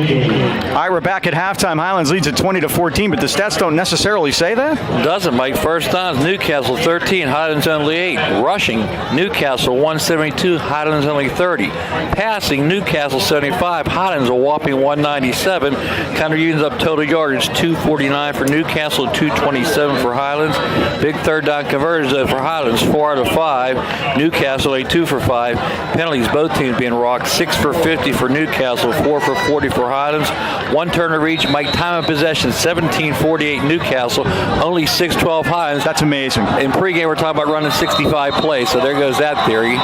All right, we're back at halftime. Highlands leads at 20-14, but the stats don't necessarily say that. Doesn't, Mike. First downs, Newcastle 13, Highlands only 8. Rushing, Newcastle 172, Highlands only 30. Passing, Newcastle 75, Highlands a whopping 197. Counter units up total yardage 249 for Newcastle, 227 for Highlands. Big third down conversions for Highlands, 4 out of 5. Newcastle a 2 for 5. Penalties, both teams being rocked, 6 for 50 for Newcastle, 4 for 40 for Highlands. One turn of reach, Mike, time of possession, 17:48 Newcastle, only 6:12 Highlands. That's amazing. In pregame, we're talking about running 65 plays, so there goes that theory.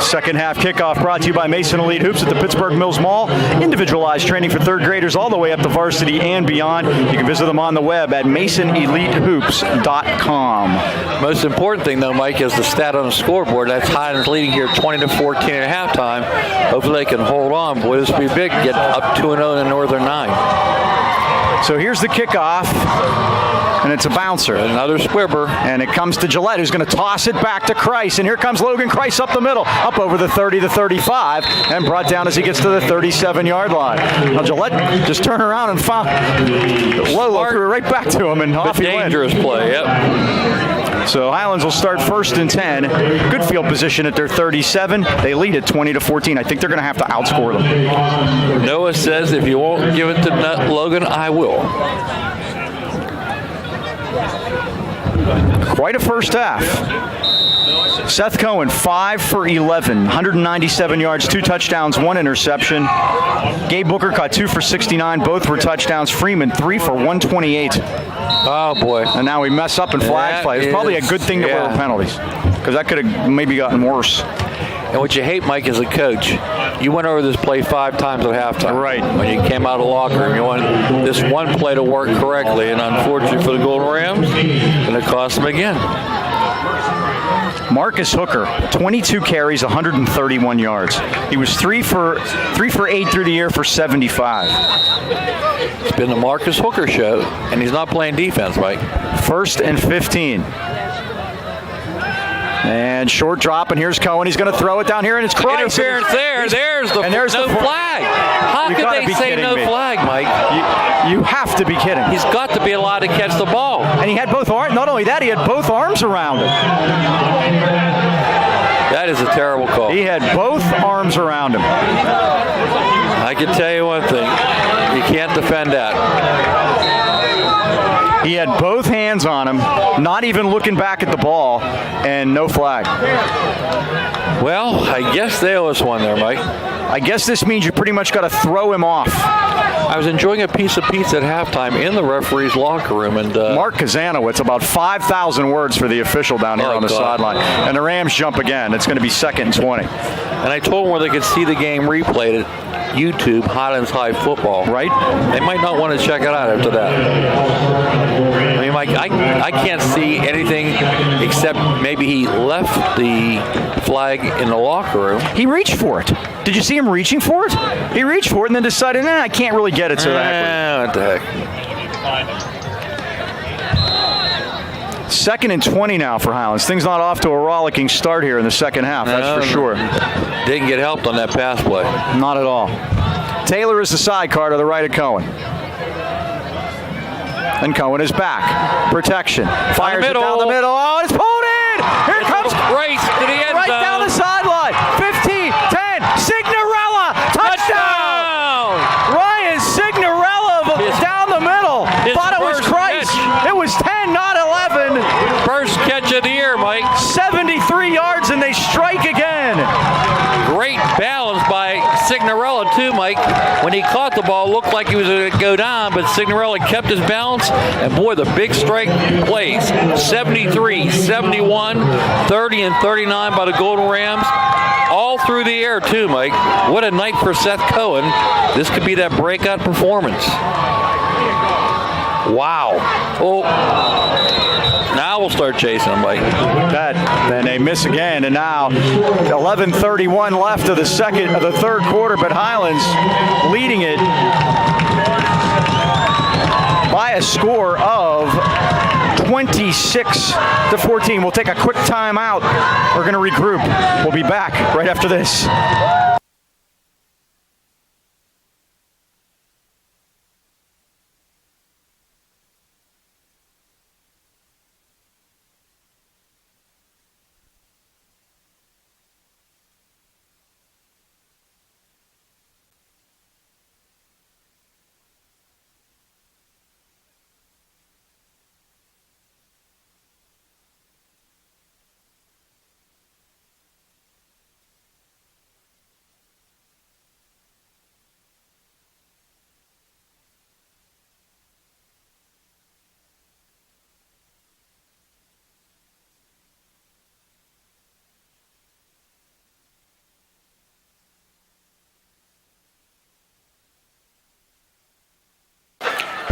Second half kickoff brought to you by Mason Elite Hoops at the Pittsburgh Mills Mall. Individualized training for third graders all the way up to varsity and beyond. You can visit them on the web at masonelitehoops.com. Most important thing, though, Mike, is the stat on the scoreboard. That's Highlands leading here 20-14 at halftime. Hopefully they can hold on. Boy, this will be big. Get up 2-0 in the Northern 9. So here's the kickoff, and it's a bouncer. Another squibber. And it comes to Gillette, who's going to toss it back to Christ. And here comes Logan Christ up the middle, up over the 30 to 35, and brought down as he gets to the 37-yard line. Now Gillette just turned around and found Lolo, threw it right back to him, and off he went. Dangerous play, yep. So Highlands will start first and 10. Good field position at their 37. They lead at 20-14. I think they're going to have to outscore them. Noah says, if you won't give it to Logan, I will. Quite a first half. Seth Cohen, 5 for 11, 197 yards, 2 touchdowns, 1 interception. Gabe Booker caught 2 for 69, both were touchdowns. Freeman, 3 for 128. Oh, boy. And now we mess up in flag play. It's probably a good thing that we're with penalties, because that could have maybe gotten worse. And what you hate, Mike, as a coach, you went over this play 5 times at halftime. Right. When you came out of the locker room, you want this one play to work correctly, and unfortunately for the Golden Rams, and it cost them again. Marcus Hooker, 22 carries, 131 yards. He was 3 for 8 through the year for 75. It's been the Marcus Hooker show, and he's not playing defense, Mike. First and 15. And short drop, and here's Cohen. He's going to throw it down here, and it's Christ. Interference there. There's the flag. How could they say no flag, Mike? You have to be kidding. He's got to be allowed to catch the ball. And he had both arms. Not only that, he had both arms around it. That is a terrible call. He had both arms around him. I can tell you one thing. You can't defend that. He had both hands on him, not even looking back at the ball, and no flag. Well, I guess they owe us one there, Mike. I guess this means you pretty much got to throw him off. I was enjoying a piece of pizza at halftime in the referee's locker room, and Mark Kazanowicz, about 5,000 words for the official down here on the sideline. And the Rams jump again. It's going to be 2nd and 20. And I told them where they could see the game replayed at YouTube, Highlands High Football. Right? They might not want to check it out after that. I mean, Mike, I can't see anything except maybe he left the flag in the locker room. He reached for it. Did you see him reaching for it? He reached for it and then decided, I can't really get it, so what the heck. 2nd and 20 now for Highlands. Things not off to a rollicking start here in the second half, that's for sure. Didn't get helped on that pass play. Not at all. Taylor is the sidecar to the right of Cohen. And Cohen is back. Protection. Fires it down the middle. Oh, it's pulled in! Here comes Race to the end right zone. Down the sideline. 15, 10, Signorella! Touchdown! Ryan Signorella down the middle. Thought it was Christ. It was 10, not 11. First catch of the year, Mike. 73 yards, and they strike again. Great balance by Signorella, too, Mike. When he caught the ball, it looked like he was going to go down, but Signorella kept his balance, and boy, the big strike plays. 73, 71, 30, and 39 by the Golden Rams. All through the air, too, Mike. What a night for Seth Cohen. This could be that breakout performance. Wow. Oh. Now we'll start chasing them, Mike. Then they miss again, and now 11:31 left of the third quarter, but Highlands leading it by a score of 26-14. We'll take a quick timeout. We're going to regroup. We'll be back right after this.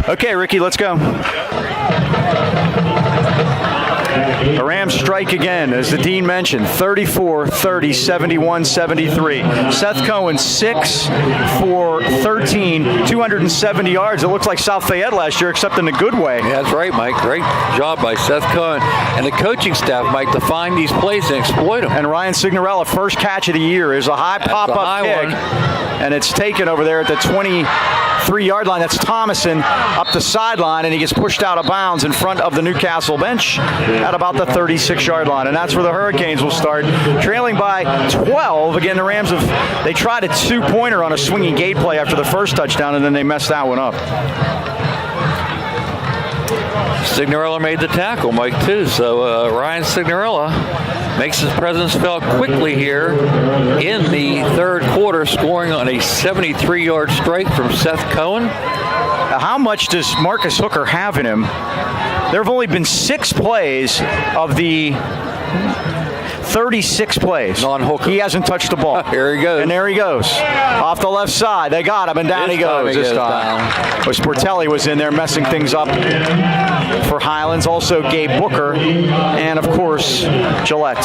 Okay, Ricky, let's go. The Rams strike again, as the Dean mentioned, 34, 30, 71, 73. Seth Cohen, 6 for 13, 270 yards. It looks like South Fayette last year, except in a good way. Yeah, that's right, Mike. Great job by Seth Cohen and the coaching staff, Mike, to find these plays and exploit them. And Ryan Signorella, first catch of the year, is a high pop-up kick. One. And it's taken over there at the 23-yard line. That's Thomason up the sideline, and he gets pushed out of bounds in front of the Newcastle bench at about the 36-yard line. And that's where the Hurricanes will start, trailing by 12. Again, the Rams they tried a two-pointer on a swinging gate play after the first touchdown, and then they messed that one up. Signorella made the tackle, Mike, too. So Ryan Signorella makes his presence felt quickly here in the third quarter, scoring on a 73-yard strike from Seth Cohen. How much does Marcus Hooker have in him? There have only been 6 plays of the 36 plays. Non-Hooker. He hasn't touched the ball. Here he goes. And there he goes. Off the left side. They got him, and down he goes this time. But Sportelli was in there messing things up for Highlands. Also Gabe Booker. And, of course, Gillette.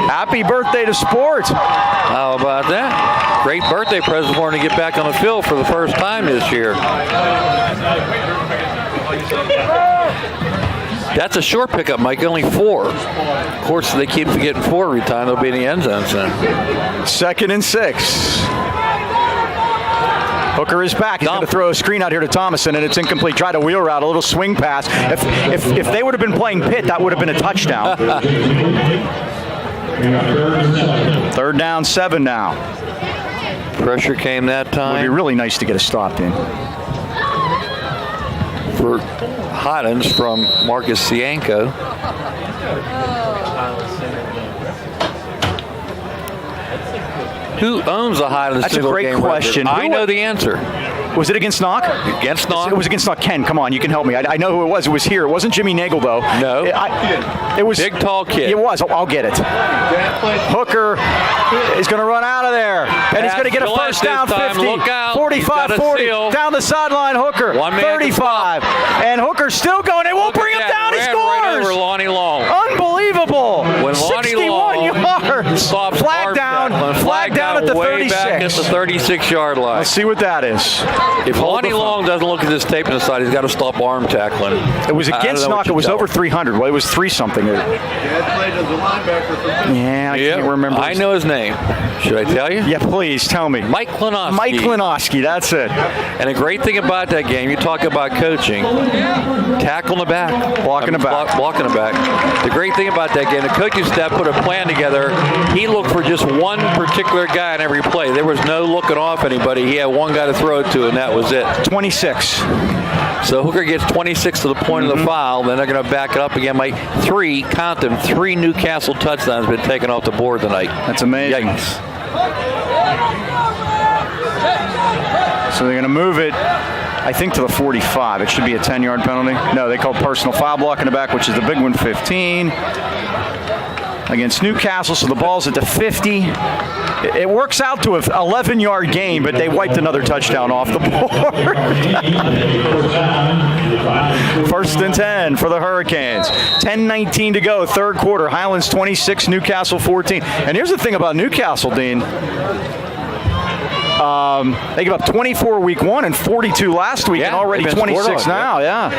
Happy birthday to Sport. How about that? Great birthday present for him to get back on the field for the first time this year. That's a short pickup, Mike. Only 4. Of course, they keep getting 4 every time. They'll be in the end zone soon. 2nd and 6. Hooker is back. He's going to throw a screen out here to Thomason, and it's incomplete. Try to wheel route, a little swing pass. If they would have been playing Pitt, that would have been a touchdown. 3rd down, 7 now. Pressure came that time. It would be really nice to get a stop in. For Highlands from Marcus Sienko. Who owns the Highlands That's a single great game question. record? I know the answer. Was it against Knock? Against Knock? It was against Knock. Ken, come on, you can help me. I know who it was. It was here. It wasn't Jimmy Nagel, though. No. It was big, tall kid. It was. I'll get it. Hooker is going to run out of there, and he's going to get a first down. 50, Look out. 45, 40 down the sideline. Hooker 35, and Hooker's still going. They won't bring him down. He scores. Right over Lonnie Long. Unbelievable. When 61 yards. Flag down at the 36. Back at the 36-yard line. Let's see what that is. If Lonnie Long doesn't look at this tape on the side, he's got to stop arm tackling. It was against Knock. It was over 300. Well, it was 3-something. Yeah, I can't remember. I know his name. Should I tell you? Yeah, please tell me. Mike Klinoski. Mike Klinoski, that's it. And a great thing about that game, you talk about coaching, tackle in the back. Blocking the back. Blocking the back. The great thing about that game, the coaching staff put a plan together. He looked for just one particular guy in every play. There was no looking off anybody. He had one guy to throw it to, and that was it. 26. So Hooker gets 26 to the point of the foul. Then they're going to back it up again. Mike, 3 Newcastle touchdowns been taken off the board tonight. That's amazing. Yikes. So they're going to move it, I think, to the 45. It should be a 10-yard penalty. No, they called personal foul block in the back, which is the big one, 15. Against Newcastle, so the ball's at the 50. It works out to an 11-yard gain, but they wiped another touchdown off the board. 1st and 10 for the Hurricanes. 10:19 to go, third quarter. Highlands 26, Newcastle 14. And here's the thing about Newcastle, Dean. They gave up 24 week 1 and 42 last week, and already 26 now.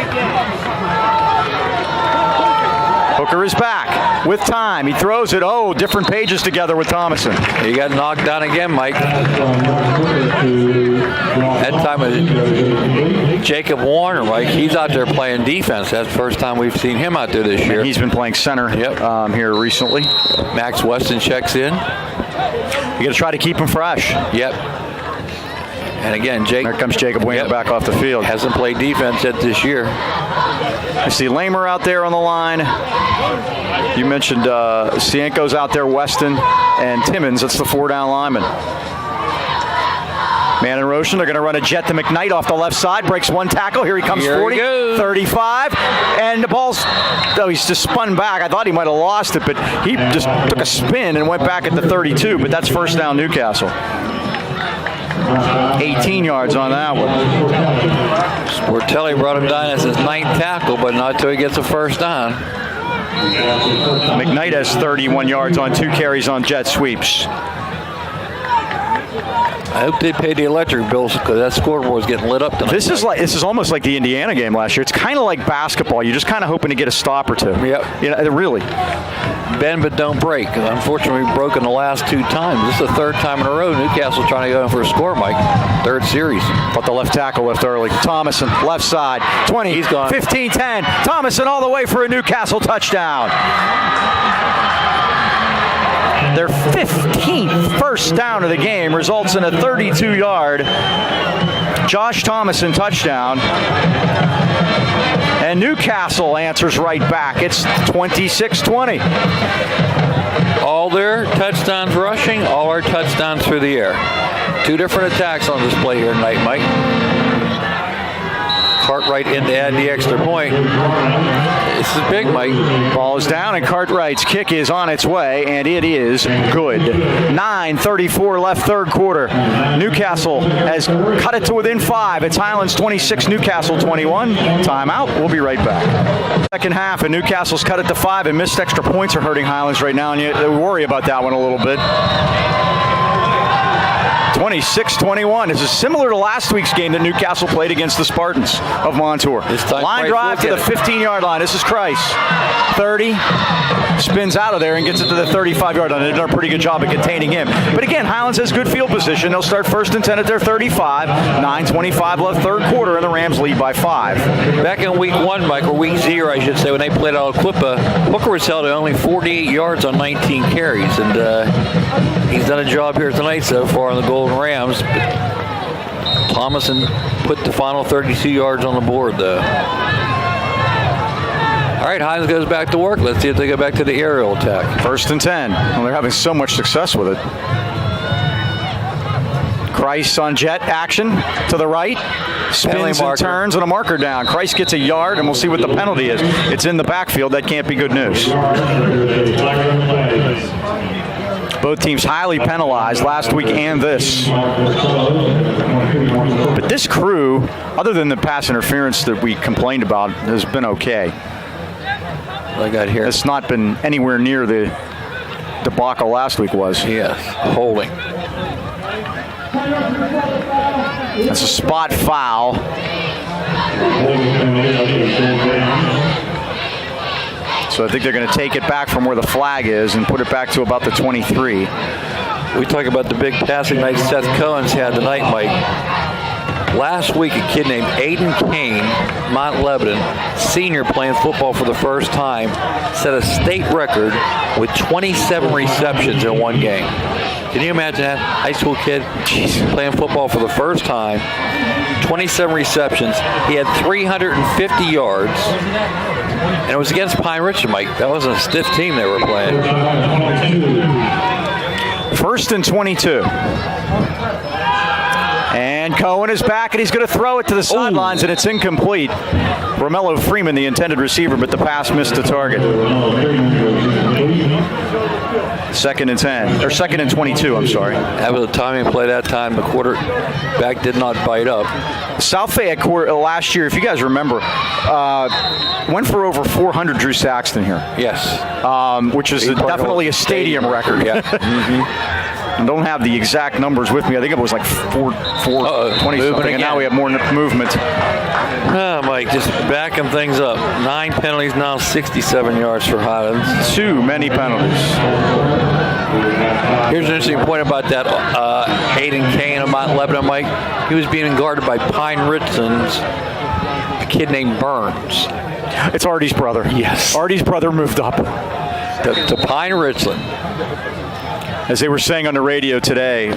Hooker is back with time. He throws it. Oh, different pages together with Thomason. He got knocked down again, Mike. That time with Jacob Warner, Mike. He's out there playing defense. That's the first time we've seen him out there this year. And he's been playing center here recently. Max Weston checks in. You got to try to keep him fresh. Yep. And again, there comes Jacob Warner back off the field. Hasn't played defense yet this year. You see Lamer out there on the line. You mentioned Sienko's out there, Weston, and Timmons. That's the 4-down lineman. Man in motion. They're going to run a jet to McKnight off the left side. Breaks one tackle. Here he comes. Here 40, he goes. 35. And the ball's, he's just spun back. I thought he might have lost it, but he just took a spin and went back at the 32. But that's 1st down Newcastle. 18 yards on that one. Sportelli brought him down as his 9th tackle, but not until he gets a first down. McKnight has 31 yards on 2 carries on jet sweeps. I hope they pay the electric bills because that scoreboard is getting lit up tonight. This is almost like the Indiana game last year. It's kind of like basketball. You're just kind of hoping to get a stop or two. Yep. You know, really. Bend but don't break. Unfortunately, we've broken the last 2 times. This is the 3rd time in a row Newcastle trying to go in for a score, Mike. 3rd series. But the left tackle left early. Thomason, left side, 20, He's gone. 15, 10. Thomason all the way for a Newcastle touchdown. Their 15th first down of the game results in a 32-yard Josh Thomason touchdown. And Newcastle answers right back. It's 26-20. All their touchdowns rushing, all our touchdowns through the air. 2 different attacks on display here tonight, Mike. Cartwright in to add the extra point. This is big, Mike. Ball is down, and Cartwright's kick is on its way, and it is good. 9:34 left, 3rd quarter. Newcastle has cut it to within 5. It's Highlands 26, Newcastle 21. Timeout. We'll be right back. Second half, and Newcastle's cut it to 5, and missed extra points are hurting Highlands right now, and you worry about that one a little bit. 26-21. This is similar to last week's game that Newcastle played against the Spartans of Montour. Line drive to the 15-yard line. This is Kreis. 30. Spins out of there and gets it to the 35-yard line. They've done a pretty good job of containing him. But again, Highlands has good field position. They'll start 1st and 10 at their 35. 9:25 left, 3rd quarter, and the Rams lead by 5. Back in week 1, Mike, or week 0, I should say, when they played out of Clippa, Hooker was held at only 48 yards on 19 carries. And he's done a job here tonight so far on the Golden Rams. But Thomason put the final 32 yards on the board, though. All right, Highlands goes back to work. Let's see if they go back to the aerial attack. 1st and 10. Well, they're having so much success with it. Kreis on jet action to the right. Spins and turns and a marker down. Kreis gets a yard, and we'll see what the penalty is. It's in the backfield. That can't be good news. Both teams highly penalized last week and this. But this crew, other than the pass interference that we complained about, has been okay. I got here. It's not been anywhere near the debacle last week was. Yes, holding. That's a spot foul. So I think they're going to take it back from where the flag is and put it back to about the 23. We talk about the big passing night Seth Cohen's had tonight, Mike. Last week, a kid named Aiden Kane, Mount Lebanon, senior playing football for the first time, set a state record with 27 receptions in one game. Can you imagine that? High school kid playing football for the first time, 27 receptions. He had 350 yards, and it was against Pine Ridge, Mike. That wasn't a stiff team they were playing. 1st and 22. And Cohen is back, and he's going to throw it to the sidelines, and it's incomplete. Romello Freeman, the intended receiver, but the pass missed the target. 2nd and 10, or 2nd and 22, I'm sorry. That was a timing play that time. The quarterback did not bite up. South Fayette last year, if you guys remember, went for over 400 Drew Saxton here. Yes. Which is definitely a stadium record. Yeah. Mm-hmm. I don't have the exact numbers with me. I think it was like 420 something, and now we have more movement. Mike, just backing things up. 9 penalties now, 67 yards for Highlands. Too many penalties. Here's an interesting point about that Aiden Kane of Mount Lebanon, Mike. He was being guarded by Pine Richlands, a kid named Burns. It's Artie's brother. Yes. Artie's brother moved up. To Pine Richland. As they were saying on the radio today,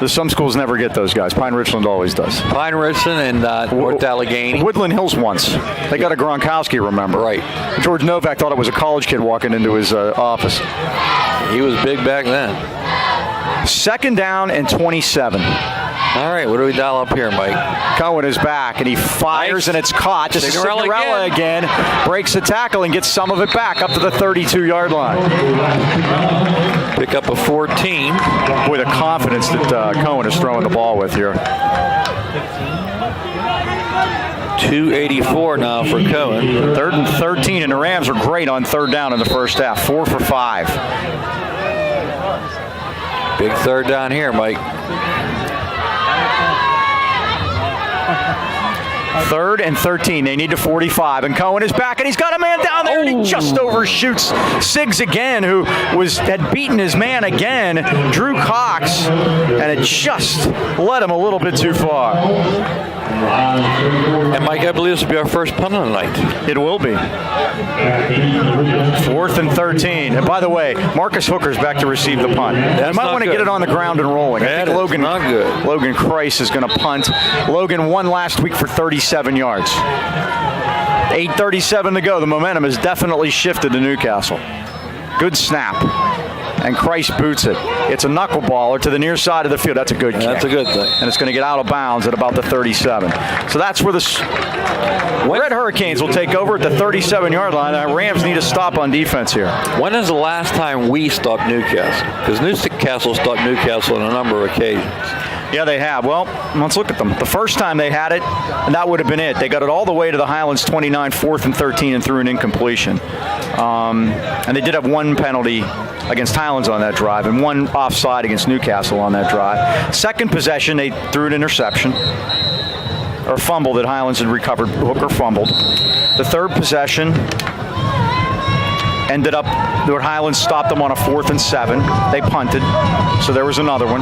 some schools never get those guys. Pine Richland always does. Pine Richland and North Allegheny. Woodland Hills once. They got a Gronkowski, remember? Right. George Novak thought it was a college kid walking into his office. He was big back then. Second down and 27. All right, what do we dial up here, Mike? Cohen is back, and he fires, and it's caught. This is Signorella again. Breaks the tackle and gets some of it back up to the 32-yard line. Pick up a 14. Boy, the confidence that Cohen is throwing the ball with here. 284 now for Cohen. 3rd and 13, and the Rams are great on third down in the first half. 4 for 5. Big third down here, Mike. 3rd and 13. They need to 45, and Cohen is back, and he's got a man down there, and he just overshoots Siggs again, who had beaten his man again, Drew Cox, and it just led him a little bit too far. And Mike, I believe this will be our first punt of the night. It will be. 4th and 13. And by the way, Marcus Hooker's back to receive the punt. You might want to get it on the ground and rolling. I think Logan Christ is going to punt. Logan won last week for 37 yards. 8:37 to go. The momentum has definitely shifted to Newcastle. Good snap. And Christ boots it. It's a knuckleballer to the near side of the field. That's a good kick. That's a good thing. And it's going to get out of bounds at about the 37. So that's where the Red Hurricanes will take over at the 37-yard line. The Rams need a stop on defense here. When is the last time we stopped Newcastle? Because Newcastle stopped Newcastle on a number of occasions. Yeah, they have. Well, let's look at them. The first time they had it, and that would have been it. They got it all the way to the Highlands 29, 4th and 13, and threw an incompletion. And they did have one penalty against Highlands on that drive and one offside against Newcastle on that drive. Second possession, they threw an interception. Or fumble that Highlands had recovered. Hooker fumbled. The third possession ended up where Highlands stopped them on a 4th and 7. They punted, so there was another one.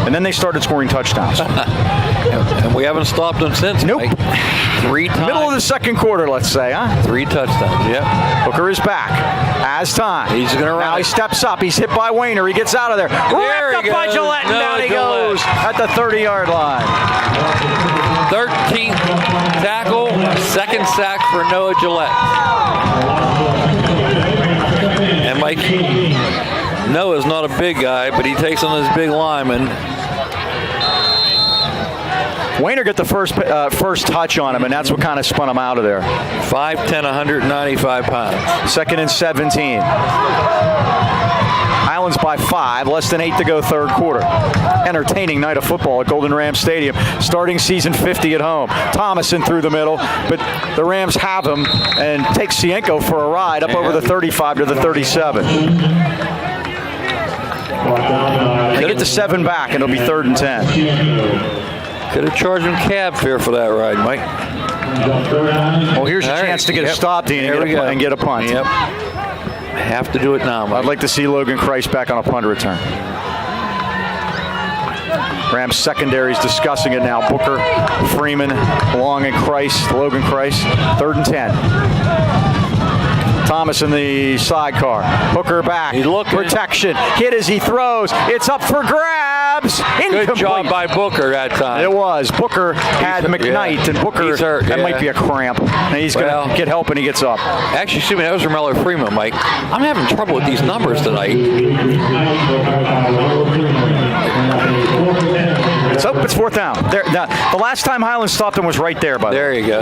And then they started scoring touchdowns. And we haven't stopped them since. Nope. Mike. 3 times. Middle of the second quarter, let's say, huh? 3 touchdowns, yep. Hooker is back. Has time. He's going to run. Now he steps up. He's hit by Wayner. He gets out of there. Wrapped up by Gillette, and down he goes at the 30-yard line. 13th tackle, second sack for Noah Gillette. And Mike, Noah's not a big guy, but he takes on his big lineman. Wayner got the first touch on him, and that's what kind of spun him out of there. 5'10", 195 pounds. 2nd and 17. Highlands by 5, less than 8 to go third quarter. Entertaining night of football at Golden Ram Stadium. Starting season 50 at home. Thomason through the middle, but the Rams have him and take Cienko for a ride up over the 35 to the 37. They get the 7 back, and it'll be 3rd and 10. Could have charged him cab fare for that ride, Mike. Well, here's your chance to get a stop, Dean, and get a punt. Yep. Have to do it now, Mike. I'd like to see Logan Christ back on a punt return. Rams secondary is discussing it now. Booker, Freeman, Long, and Christ. Logan Christ. 3rd and 10. Thomas in the sidecar. Hooker back. Protection. Hit as he throws. It's up for grabs. Incomplete. Good job by Booker that time. It was. Booker had McKnight, and Booker, that might be a cramp. And he's going to get help when he gets up. Actually, excuse me, that was Romello Freeman, Mike. I'm having trouble with these numbers tonight. So it's 4th down. The last time Highlands stopped him was right there, by the way. There you go.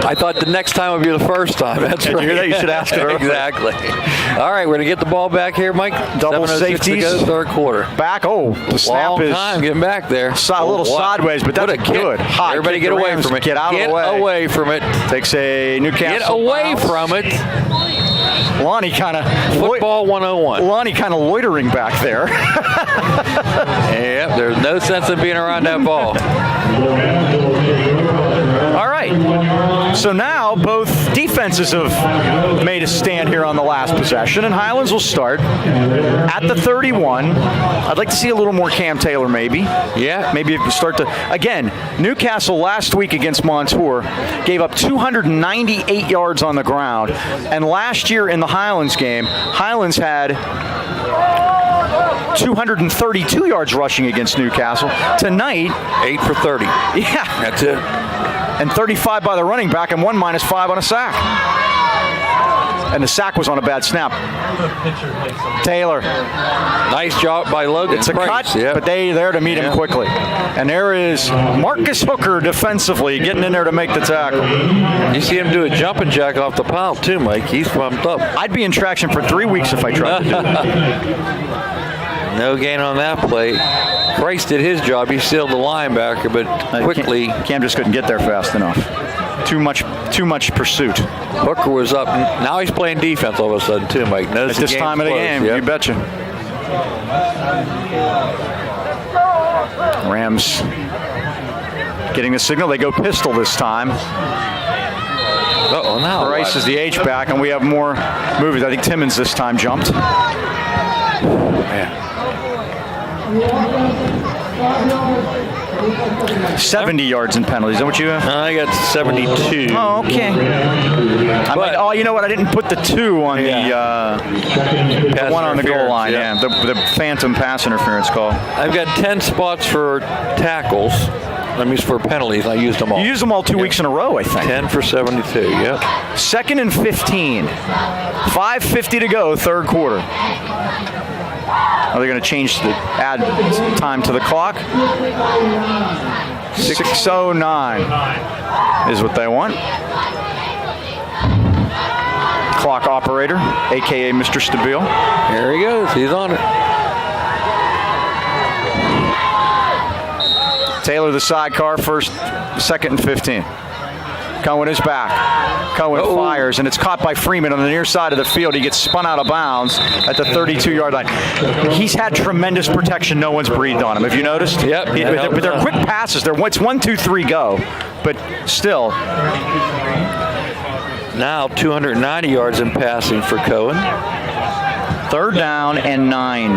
I thought the next time would be the first time. That's right. You should ask it earlier. Exactly. All right, we're going to get the ball back here, Mike. Double safeties. To go, third quarter. Back. Oh, the snap Long time getting back there. A little sideways, but that's good. Hot. Everybody get away from it. Get out of the way. Get away from it. Takes a Newcastle. Get away from it. Lonnie kind of football 101. Lonnie kind of loitering back there. Yep, there's no sense in being around that ball. All right. So now both defenses have made a stand here on the last possession, and Highlands will start at the 31. I'd like to see a little more Cam Taylor, maybe. Yeah. Maybe start to again. Newcastle last week against Montour gave up 298 yards on the ground, and last year in the Highlands game, Highlands had 232 yards rushing against Newcastle. Tonight, 8 for 30. Yeah. That's it. And 35 by the running back and 1 -5 on a sack. and the sack was on a bad snap. Taylor. Nice job by Logan. It's a Price. cut, but they're there to meet him quickly. And there is Marcus Hooker defensively getting in there to make the tackle. You see him do a jumping jack off the pile too, Mike. He's pumped up. I'd be in traction for 3 weeks if I tried to do that. No gain on that play. Price did his job. He sealed the linebacker, but quickly. Cam just couldn't get there fast enough. Too much pursuit. Hooker was up. Now he's playing defense all of a sudden too, Mike. Notice At this time of the game, you betcha. Rams getting the signal. They go pistol this time. Now Rice is the H-back, and we have more movies. I think Timmons this time jumped. Man. 70 yards in penalties. Is that what you have? I got 72. Oh, okay. You know what? I didn't put the 2 on the one on the goal line. Yeah, the phantom pass interference call. I've got 10 spots for tackles. That means for penalties. I used them all. You used them all 2 weeks in a row, I think. 10 for 72. Yep. 2nd and 15. 5:50 to go, third quarter. Are they going to add time to the clock? 6:09 is what they want. Clock operator, a.k.a. Mr. Stabile. Here he goes. He's on it. Taylor the sidecar, 2nd and 15. Cohen is back. Cohen fires, and it's caught by Freeman on the near side of the field. He gets spun out of bounds at the 32-yard line. He's had tremendous protection. No one's breathed on him. Have you noticed? Yep. But they're quick passes. It's 1, 2, 3, go. But still. Now 290 yards in passing for Cohen. 3rd down and 9.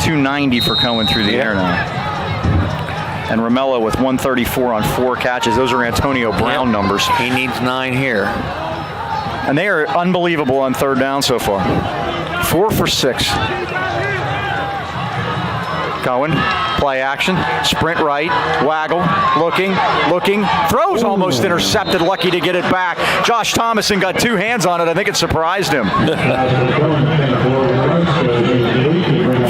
290 for Cohen through the air now. And Romello with 134 on 4 catches. Those are Antonio Brown numbers. He needs 9 here. And they are unbelievable on 3rd down so far. 4 for 6. Cohen, play action, sprint right, waggle, looking, throws almost intercepted, lucky to get it back. Josh Thomason got 2 hands on it. I think it surprised him.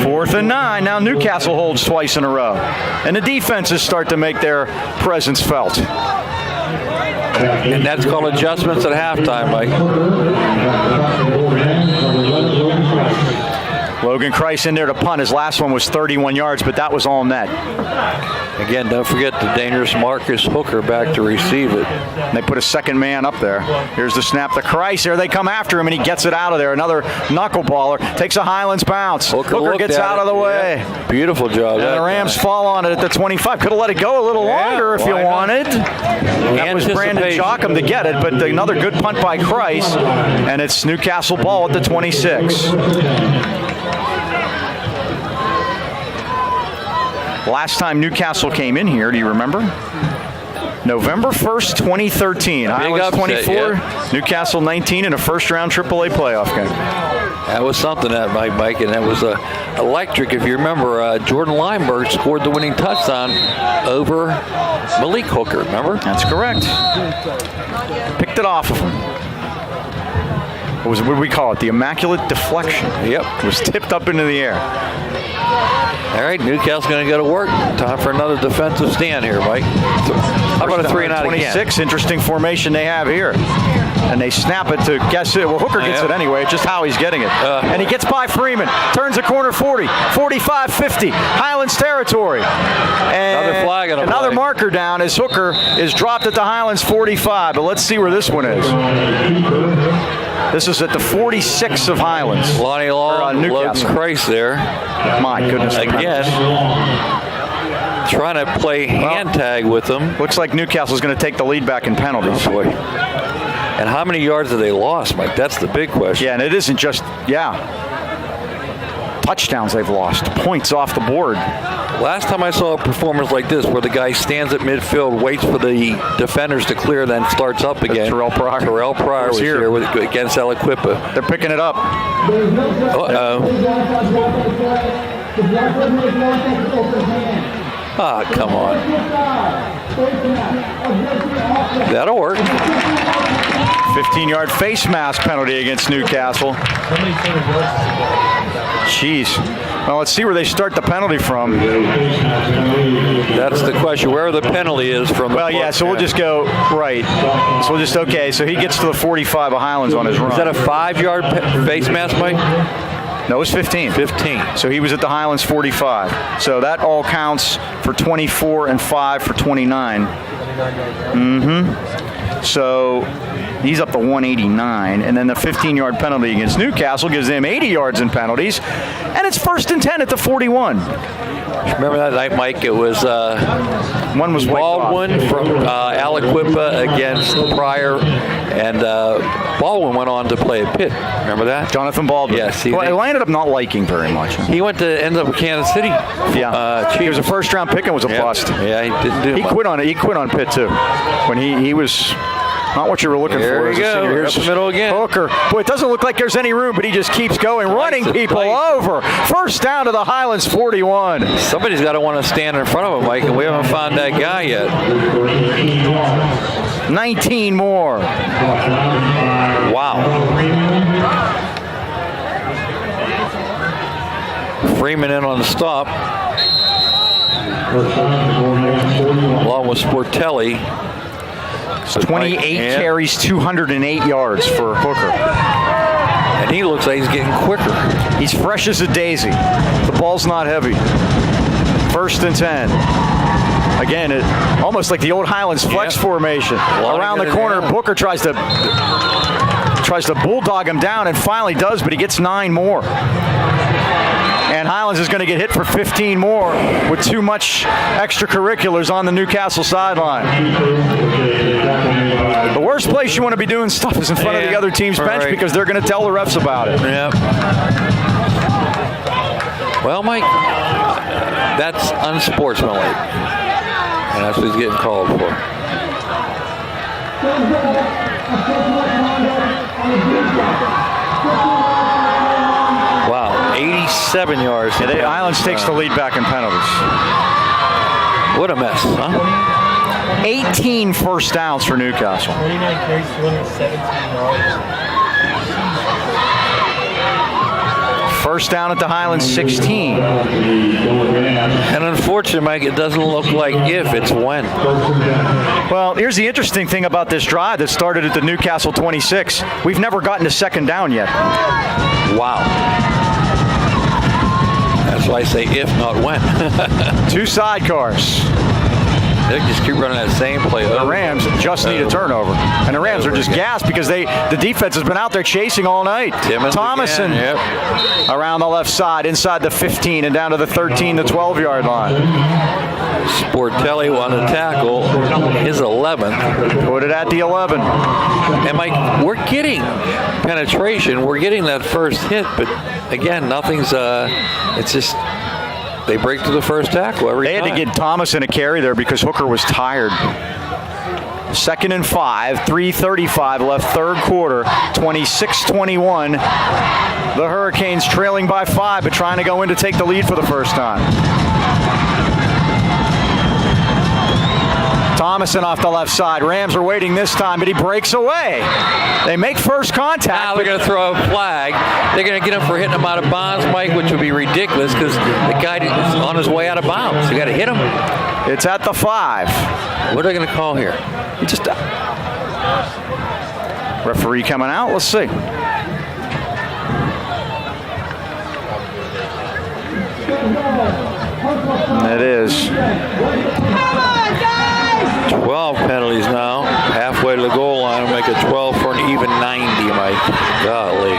4th and 9. Now Newcastle holds twice in a row. And the defenses start to make their presence felt. And that's called adjustments at halftime, Mike. Logan Kreis in there to punt. His last one was 31 yards, but that was all net. Again, don't forget the dangerous Marcus Hooker back to receive it. And they put a second man up there. Here's the snap to Kreis. There they come after him, and he gets it out of there. Another knuckleballer. Takes a Highlands bounce. Hooker gets out of the way. Yeah. Beautiful job. And the Rams fall on it at the 25. Could have let it go a little longer if you wanted. That was Brandon Jockum to get it, but another good punt by Kreis. And it's Newcastle ball at the 26. Last time Newcastle came in here, do you remember? November 1st, 2013. Highlands 24, Newcastle 19 in a first-round AAA playoff game. That was something, that Mike, and that was electric. If you remember, Jordan Lineberg scored the winning touchdown over Malik Hooker, remember? That's correct. Picked it off of him. What do we call it? The immaculate deflection. Yep. It was tipped up into the air. All right, Newcastle's going to go to work. Time for another defensive stand here, Mike. How about a 3 and out 26, again? Interesting formation they have here. And they snap it to guess it. Well, Hooker gets it anyway. It's just how he's getting it. And he gets by Freeman. Turns the corner 40, 45, 50. Highlands territory. And another flag on a another play. marker down as Hooker is dropped at the Highlands 45. But let's see where this one is. This is at the 46 of Highlands. Lonnie Long, Logan Kreis there. My goodness. Again, trying to play hand tag with them. Looks like Newcastle's going to take the lead back in penalties. Oh, boy. And how many yards have they lost, Mike? That's the big question. Yeah, and it isn't just, touchdowns they've lost. Points off the board. Last time I saw a performance like this where the guy stands at midfield, waits for the defenders to clear, then starts up again. Terrell Pryor. Terrell Pryor was here against Aliquippa. They're picking it up. Uh-oh. Ah, come on. That'll work. 15-yard face mask penalty against Newcastle. Jeez. Well, let's see where they start the penalty from. That's the question. Where the penalty is from. Well, yeah, so we'll just go right. So we'll just, okay, so he gets to the 45 of Highlands on his run. Is that a 5-yard face mask, Mike? No, it was 15. 15. So he was at the Highlands 45. So that all counts for 24 and 5 for 29. So he's up to 189, and then the 15-yard penalty against Newcastle gives them 80 yards in penalties, and it's 1st and 10 at the 41. Remember that night, Mike? It was one was Baldwin from Aliquippa against Pryor, and Baldwin went on to play at Pitt. Remember that? Jonathan Baldwin. Yes. Well, I ended up not liking very much. He went to end up with Kansas City. Yeah. He was a first-round pick and was a bust. Yeah, he didn't do He much. quit on it. He quit on Pitt too when he was. Not what you were looking There for. we go. Here's Up the middle again. Hooker. Boy, it doesn't look like there's any room, but he just keeps going, running people over. First down to the Highlands 41. Somebody's got to want to stand in front of him, Mike, and we haven't found that guy yet. 19 more. Wow. Freeman in on the stop. Along with Sportelli. 28 carries, 208 yards for Hooker. And he looks like he's getting quicker. He's fresh as a daisy. The ball's not heavy. 1st and 10. Again, it almost like the old Highlands flex formation. Around the corner, Booker tries to bulldog him down and finally does, but he gets 9 more. And Highlands is going to get hit for 15 more with too much extracurriculars on the Newcastle sideline. The worst place you want to be doing stuff is in front of the other team's bench because they're going to tell the refs about it. Yep. Well, Mike, that's unsportsmanlike. And that's what he's getting called for. Wow, 87 yards. Yeah, the Highlands takes the lead back in penalties. What a mess, huh? 18 first downs for Newcastle. 29 carries, 217 yards. First down at the Highlands 16. And unfortunately, Mike, it doesn't look like if, it's when. Well, here's the interesting thing about this drive that started at the Newcastle 26. We've never gotten to second down yet. Wow. That's why I say if, not when. 2 sidecars. They just keep running that same play. The Rams just need a turnover. And the Rams are just gassed because the defense has been out there chasing all night. Thomason around the left side, inside the 15 and down to the 13 to 12-yard line. Sportelli on the tackle, his 11th. Put it at the 11. And Mike, we're getting penetration. We're getting that first hit, but again, nothing's, it's just, they break to the first tackle every time. They had to get Thomason a carry there because Hooker was tired. 2nd and 5, 3:35 left, third quarter, 26-21. The Hurricanes trailing by 5, but trying to go in to take the lead for the first time. Thomason off the left side. Rams are waiting this time, but he breaks away. They make first contact. Now they're going to throw a flag. They're going to get him for hitting him out of bounds, Mike, which would be ridiculous because the guy is on his way out of bounds. You got to hit him. It's at the 5. What are they going to call here? He just referee coming out. Let's see. It is. 12 penalties now. Halfway to the goal line. Make it 12 for an even 90, Mike. Golly.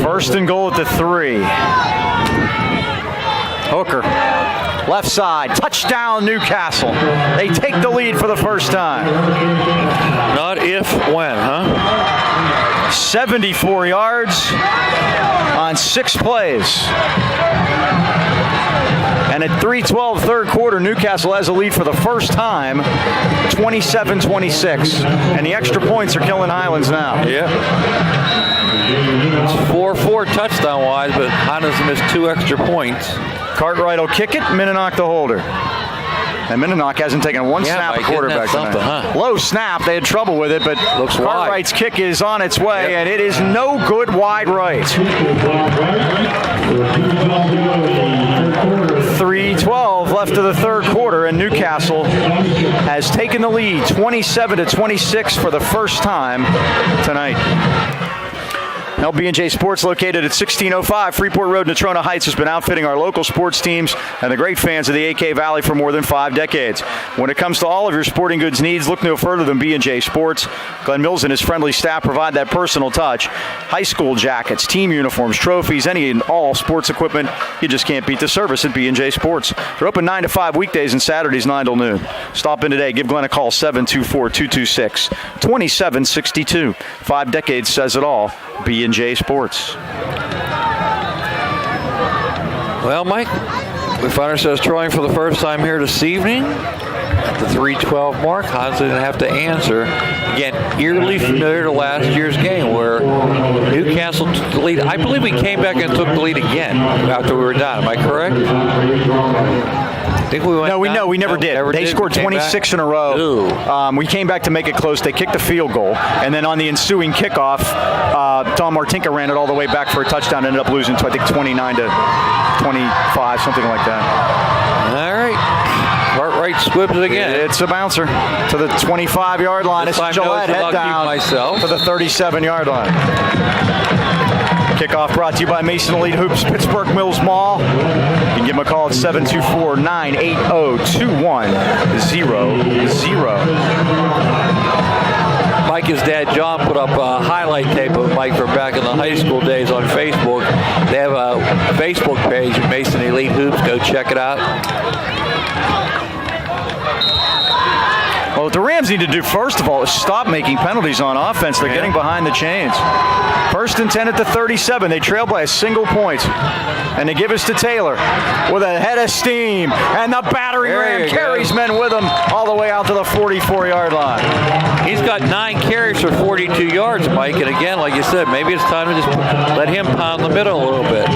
First and goal at the 3. Hooker, left side, touchdown Newcastle. They take the lead for the first time. Not if, when, huh? 74 yards on 6 plays. And at 3:12 third quarter, Newcastle has a lead for the first time, 27-26. And the extra points are killing Highlands now. Yeah. It's 4-4 touchdown-wise, but Highlands missed 2 extra points. Cartwright will kick it. Mininock the holder. And Mininock hasn't taken one snap Mike, at quarterback isn't that tonight. something, huh? Low snap. They had trouble with it, but Looks Cartwright's kick is on its way, and it is no good wide right. 3:12 left of the third quarter, and Newcastle has taken the lead 27-26 for the first time tonight. LB&J Sports, located at 1605 Freeport Road, Natrona Heights, has been outfitting our local sports teams and the great fans of the AK Valley for more than 5 decades. When it comes to all of your sporting goods needs, look no further than B&J Sports. Glenn Mills and his friendly staff provide that personal touch. High school jackets, team uniforms, trophies, any and all sports equipment. You just can't beat the service at B&J Sports. They're open 9 to 5 weekdays and Saturdays 9 till noon. Stop in today. Give Glenn a call, 724-226-2762. 5 decades says it all. B&J Sports. Well, Mike, we find ourselves trying for the first time here this evening at the 3:12 mark. Highlands didn't have to answer. Again, eerily familiar to last year's game where Newcastle took the lead. I believe we came back and took the lead again after we were down. Am I correct? I think we went we never did. They scored 26 in a row. We came back to make it close. They kicked the field goal, and then on the ensuing kickoff, Tom Martinka ran it all the way back for a touchdown. Ended up losing to, I think, 29-25, something like that. All right. Cartwright squibs it again. It's a bouncer to the 25-yard line. This It's time Gillette head down to the 37-yard line. Kickoff brought to you by Mason Elite Hoops, Pittsburgh Mills Mall. You can give them a call at 724-980-2100. Mike's dad, John, put up a highlight tape of Mike from back in the high school days on Facebook. They have a Facebook page, Mason Elite Hoops. Go check it out. Well, what the Rams need to do, first of all, is stop making penalties on offense. They're getting behind the chains. 1st and 10 at the 37. They trail by a single point. And they give us to Taylor with a head of steam. And the battering ram carries men with him all the way out to the 44-yard line. He's got 9 carries for 42 yards, Mike. And again, like you said, maybe it's time to just let him pound the middle a little bit.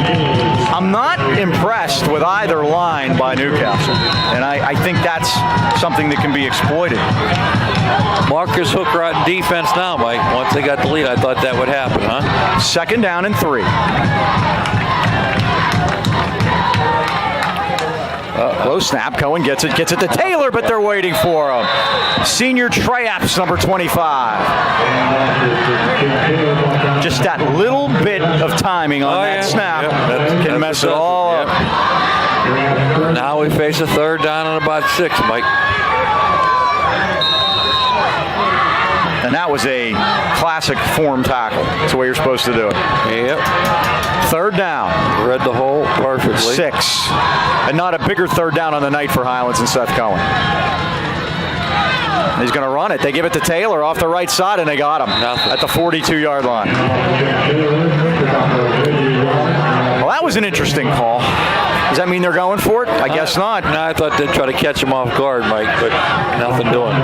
I'm not impressed with either line by Newcastle. And I think that's something that can be exploited. Marcus Hooker out in defense now, Mike. Once they got the lead, I thought that would happen, huh? 2nd down and 3. Low snap. Cohen gets it to Taylor, but they're waiting for him. Senior Trayaps, number 25. Just that little bit of timing on that snap can mess it all up. Now we face a 3rd down and about 6, Mike. And that was a classic form tackle. That's the way you're supposed to do it. Yep. 3rd down. Read the hole perfectly. 6. And not a bigger 3rd down on the night for Highlands and Seth Cohen. He's going to run it. They give it to Taylor off the right side, and they got him at the 42-yard line. Well, that was an interesting call. Does that mean they're going for it? I guess not. No, I thought they'd try to catch him off guard, Mike, but nothing doing.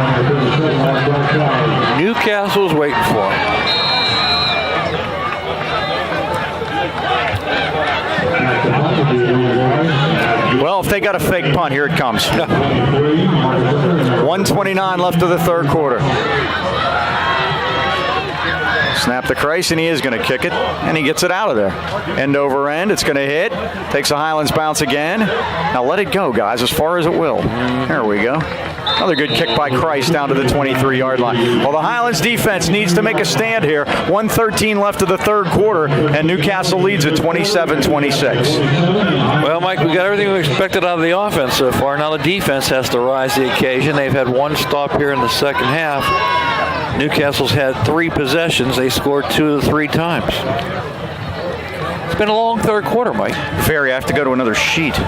Newcastle's waiting for him. Well, if they got a fake punt, here it comes. 1:29 left of the third quarter. Snap to Christ, and he is going to kick it, and he gets it out of there. End over end, it's going to hit. Takes a Highlands bounce again. Now let it go, guys, as far as it will. There we go. Another good kick by Christ down to the 23-yard line. Well, the Highlands defense needs to make a stand here. 1:13 left of the third quarter, and Newcastle leads at 27-26. Well, Mike, we got everything we expected out of the offense so far. Now the defense has to rise to the occasion. They've had one stop here in the second half. Newcastle's had 3 possessions. They scored 2 of the 3 times. It's been a long third quarter, Mike. Ferry, I have to go to another sheet.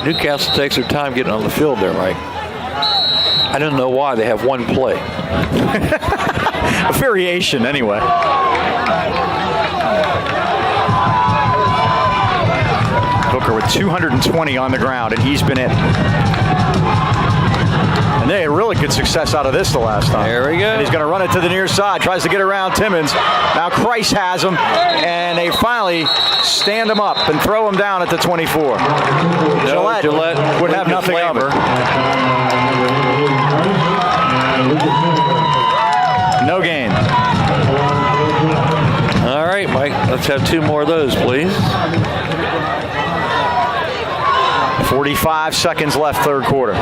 Newcastle takes their time getting on the field there, Mike. I don't know why. They have one play. A variation, anyway. Hooker with 220 on the ground, and he's been it. And they had really good success out of this the last time. There we go. And he's going to run it to the near side. Tries to get around Timmons. Now Christ has him. And they finally stand him up and throw him down at the 24. Gillette would have nothing of it. No gain. All right, Mike. Let's have 2 more of those, please. 45 seconds left, third quarter.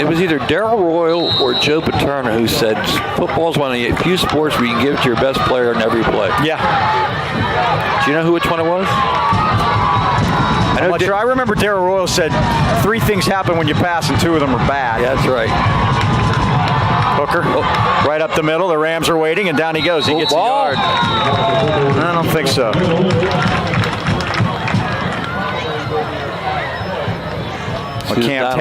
It was either Darrell Royal or Joe Paterno who said football's one of the few sports where you can give it to your best player in every play. Yeah. Do you know which one it was? I'm not sure. I remember Darrell Royal said 3 things happen when you pass and 2 of them are bad. Yeah, that's right. Booker, right up the middle. The Rams are waiting, and down he goes. He gets a yard. I don't think so. Well, Cam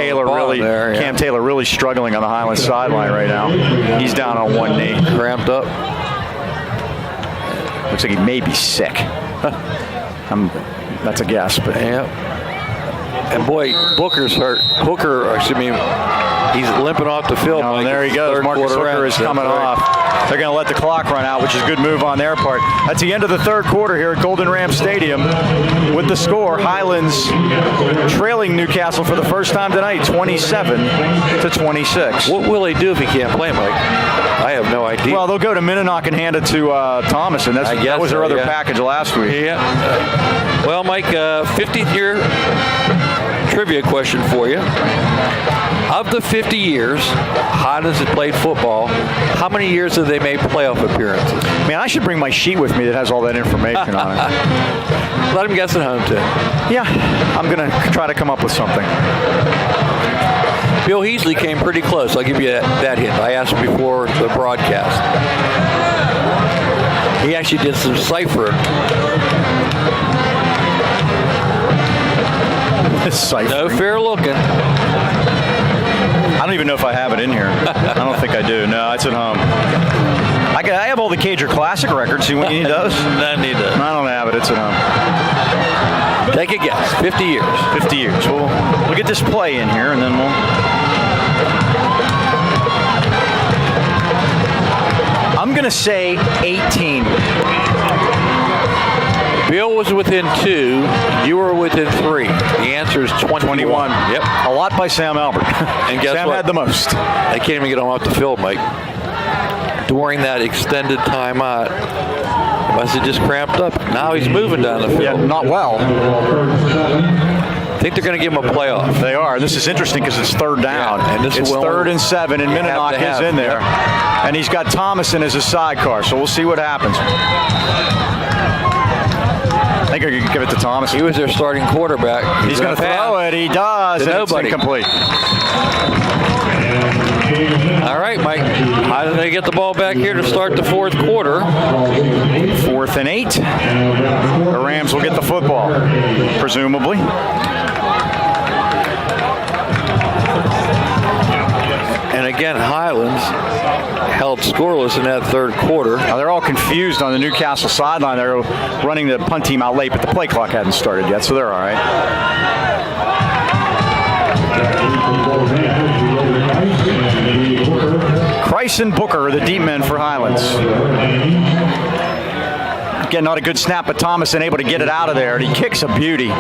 Taylor really struggling on the Highlands sideline right now. He's down on one knee. Cramped up. Looks like he may be sick. That's a guess, but yeah. And boy, Booker's hurt. He's limping off the field. Oh, there he goes. Marcus Hooker is coming off. They're going to let the clock run out, which is a good move on their part. That's the end of the third quarter here at Golden Ram Stadium. With the score, Highlands trailing Newcastle for the first time tonight, 27-26. What will he do if he can't play, Mike? I have no idea. Well, they'll go to Mininock and hand it to Thomas, and that was their other package last week. Yeah. Well, Mike, 50th year trivia question for you. Of the 50 years Highlands has played football, how many years have they made playoff appearances? Man, I should bring my sheet with me that has all that information on it. Let him guess at home, too. Yeah, I'm going to try to come up with something. Bill Heasley came pretty close. I'll give you that hint. I asked him before the broadcast. He actually did some ciphering. No fair looking. I don't even know if I have it in here. I don't think I do. No, it's at home. I have all the Cager Classic records. You need those? I need those. I don't have it. It's at home. Take a guess. 50 years. 50 years. We'll get this play in here, and then we'll... I'm going to say 18. Bill was within 2. You were within 3. The answer is 21. Yep. A lot by Sam Albert. And guess Sam what? had the most. They can't even get him off the field, Mike. During that extended timeout, he must have just cramped up. Now he's moving down the field. Yeah, not well. I think they're going to give him a playoff. They are. This is interesting because it's third down. Yeah, and it's 3rd and 7, and Mininock is in there. Yep. And he's got Thomason as a sidecar, so we'll see what happens. I think I could give it to Thomas. He was their starting quarterback. He's going to throw it. He does. And it's incomplete. All right, Mike. How do they get the ball back here to start the fourth quarter? 4th and 8. The Rams will get the football, presumably. And again, Highlands held scoreless in that third quarter. Now they're all confused on the Newcastle sideline. They're running the punt team out late, but the play clock hadn't started yet, so they're all right. Christ and Booker are the deep men for Highlands. Again, not a good snap, but Thomason able to get it out of there, and he kicks a beauty.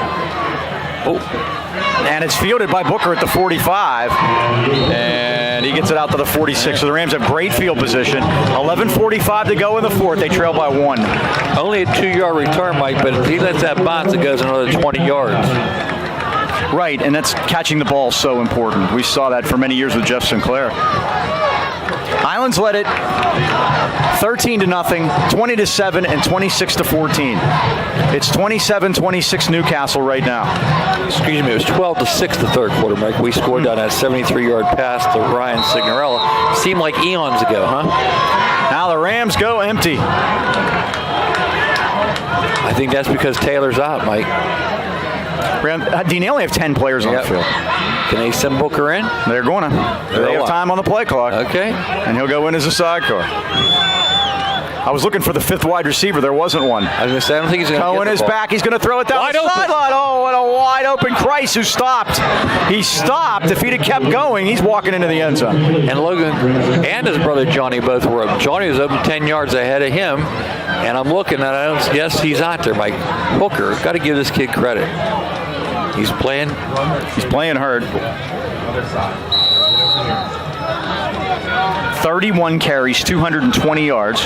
And it's fielded by Booker at the 45, and he gets it out to the 46. So the Rams have great field position. 11:45 to go in the fourth. They trail by 1. Only a 2-yard return, Mike, but if he lets that bounce, it goes another 20 yards. Right, and that's catching the ball so important. We saw that for many years with Jeff Sinclair. Highlands led it 13-0, 20-7, and 26-14. It's 27-26 Newcastle right now. Excuse me, it was 12-6 the third quarter, Mike. We scored on that 73-yard pass to Ryan Signorella. Seemed like eons ago, huh? Now the Rams go empty. I think that's because Taylor's out, Mike. Dean, they only have 10 players on the field. Can they send Booker in? They're going to. They have time on the play clock. Okay. And he'll go in as a sidecar. I was looking for the fifth wide receiver. There wasn't one. I was going to say, I don't think he's going to Cohen get the is ball. back. He's going to throw it down Wide the open. sideline. Oh, and a wide open Christ who stopped. He stopped. If he'd have kept going, he's walking into the end zone. And Logan and his brother Johnny both were open. Johnny was open 10 yards ahead of him. And I'm looking at it. Yes, he's out there. Mike Hooker, got to give this kid credit. He's playing hard. 31 carries, 220 yards,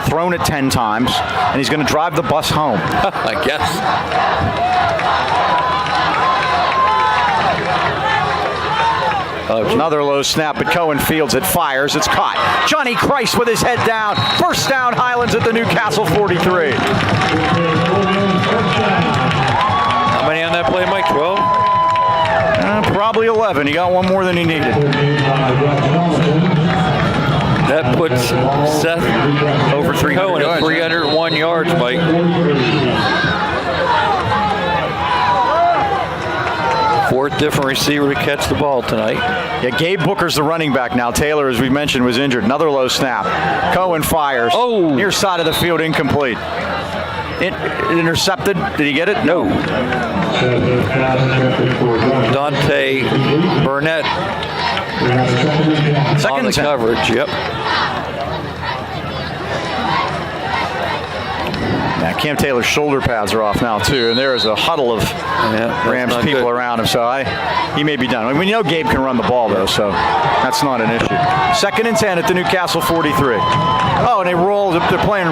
thrown it 10 times, and he's going to drive the bus home. I guess. Another low snap, but Cohen fields it, fires, it's caught. Johnny Christ with his head down. First down, Highlands at the Newcastle 43. How many on that play, Mike? 12? Probably 11. He got one more than he needed. That puts Seth Over 300 Cohen at yards. 301 yards, Mike. Fourth different receiver to catch the ball tonight. Yeah, Gabe Booker's the running back now. Taylor, as we mentioned, was injured. Another low snap. Cohen fires. Oh. Near side of the field, incomplete. Intercepted. Did he get it? No. Dante Burnett Second on the and 10. coverage. Yep. Yeah, Cam Taylor's shoulder pads are off now, too, and there is a huddle of Rams not people good. around him, so he may be done. I mean, we know Gabe can run the ball, though, so that's not an issue. Second and 10 at the Newcastle 43. Oh, and they're playing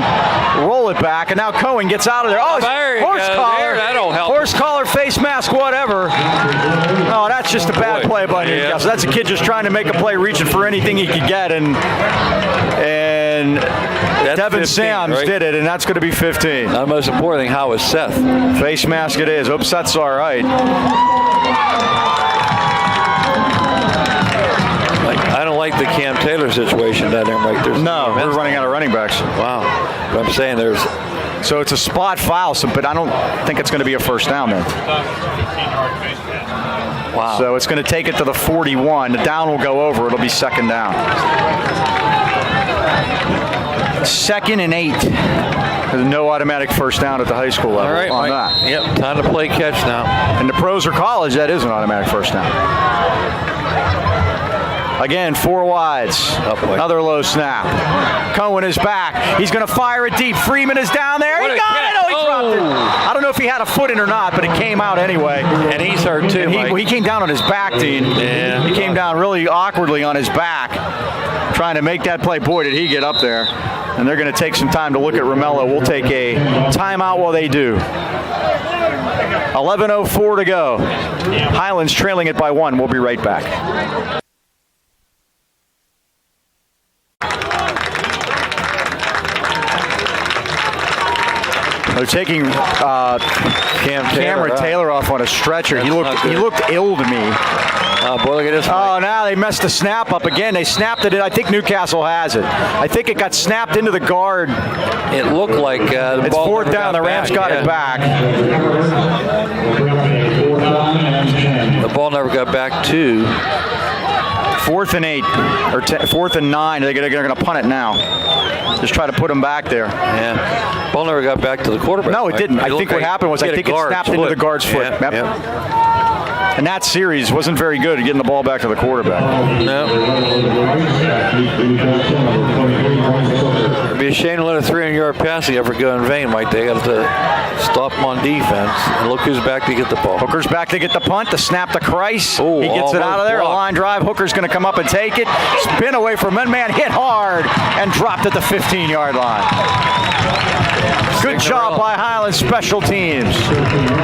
roll it back, and now Cohen gets out of there. Oh, There you horse go. collar. There, that'll help. Horse collar, face mask, whatever. Oh, that's just a bad Boy. play by Yeah. Newcastle. That's a kid just trying to make a play, reaching for anything he could get, and That's Devin 15, Sams right? did it, and that's going to be 15. Now, the most important thing, how is Seth? Face mask it is. Oops, that's all right. I don't like the Cam Taylor situation down there, Mike. No, we're running out of running backs. Wow. But I'm saying there's. So it's a spot foul, but I don't think it's going to be a first down there. Wow. So it's going to take it to the 41. The down will go over. It'll be second down. 2nd and 8. There's no automatic first down at the high school level All right, on Mike. that. Yep. Time to play catch now. And the pros or college, that is an automatic first down. Again, 4 wides. Another low snap. Cohen is back. He's going to fire it deep. Freeman is down there. What He a got catch. it. Oh, he dropped it. Oh. I don't know if he had a foot in or not, but it came out anyway. And he's hurt too, And Mike. he came down on his back, Dean. Yeah. He came down really awkwardly on his back, trying to make that play. Boy, did he get up there. And they're going to take some time to look at Romello. We'll take a timeout while they do. 11:04 to go. Highlands trailing it by 1. We'll be right back. They're taking Cameron Taylor off on a stretcher. He looked ill to me. Oh, boy, look at this. Oh, now they messed the snap up again. They snapped it in. I think Newcastle has it. I think it got snapped into the guard. It looked like the It's ball fourth never down. The Rams got it back. The ball never got back to. 4th and 8 or 4th and 9. They're going to punt it now. Just try to put them back there. Yeah. Ball never got back to the quarterback. No, it didn't. I think what happened was I think it snapped into the guard's foot. Yeah, Yep. yeah. And that series wasn't very good at getting the ball back to the quarterback. No. It'd be a shame to let a 300-yard passing effort go in vain, Mike. They got to stop them on defense. And look who's back to get the ball. Hooker's back to get the punt. The snap to Christ. Oh, He gets it out of there. A blocked. line drive. Hooker's going to come up and take it. Spin away from man. Hit hard and dropped at the 15-yard line. Good job by Highlands special teams.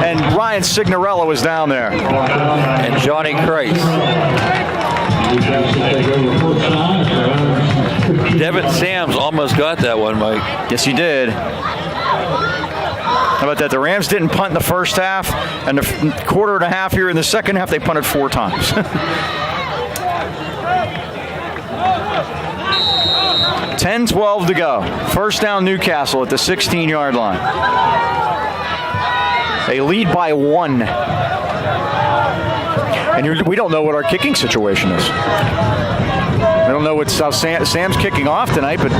And Ryan Signorella was down there. And Johnny Christ. Devin Sams almost got that one, Mike. Yes, he did. How about that? The Rams didn't punt in the first half, and the quarter and a half here in the second half, they punted 4 times. 10-12 to go. First down Newcastle at the 16-yard line. They lead by 1. And we don't know what our kicking situation is. I don't know how Sam's kicking off tonight, but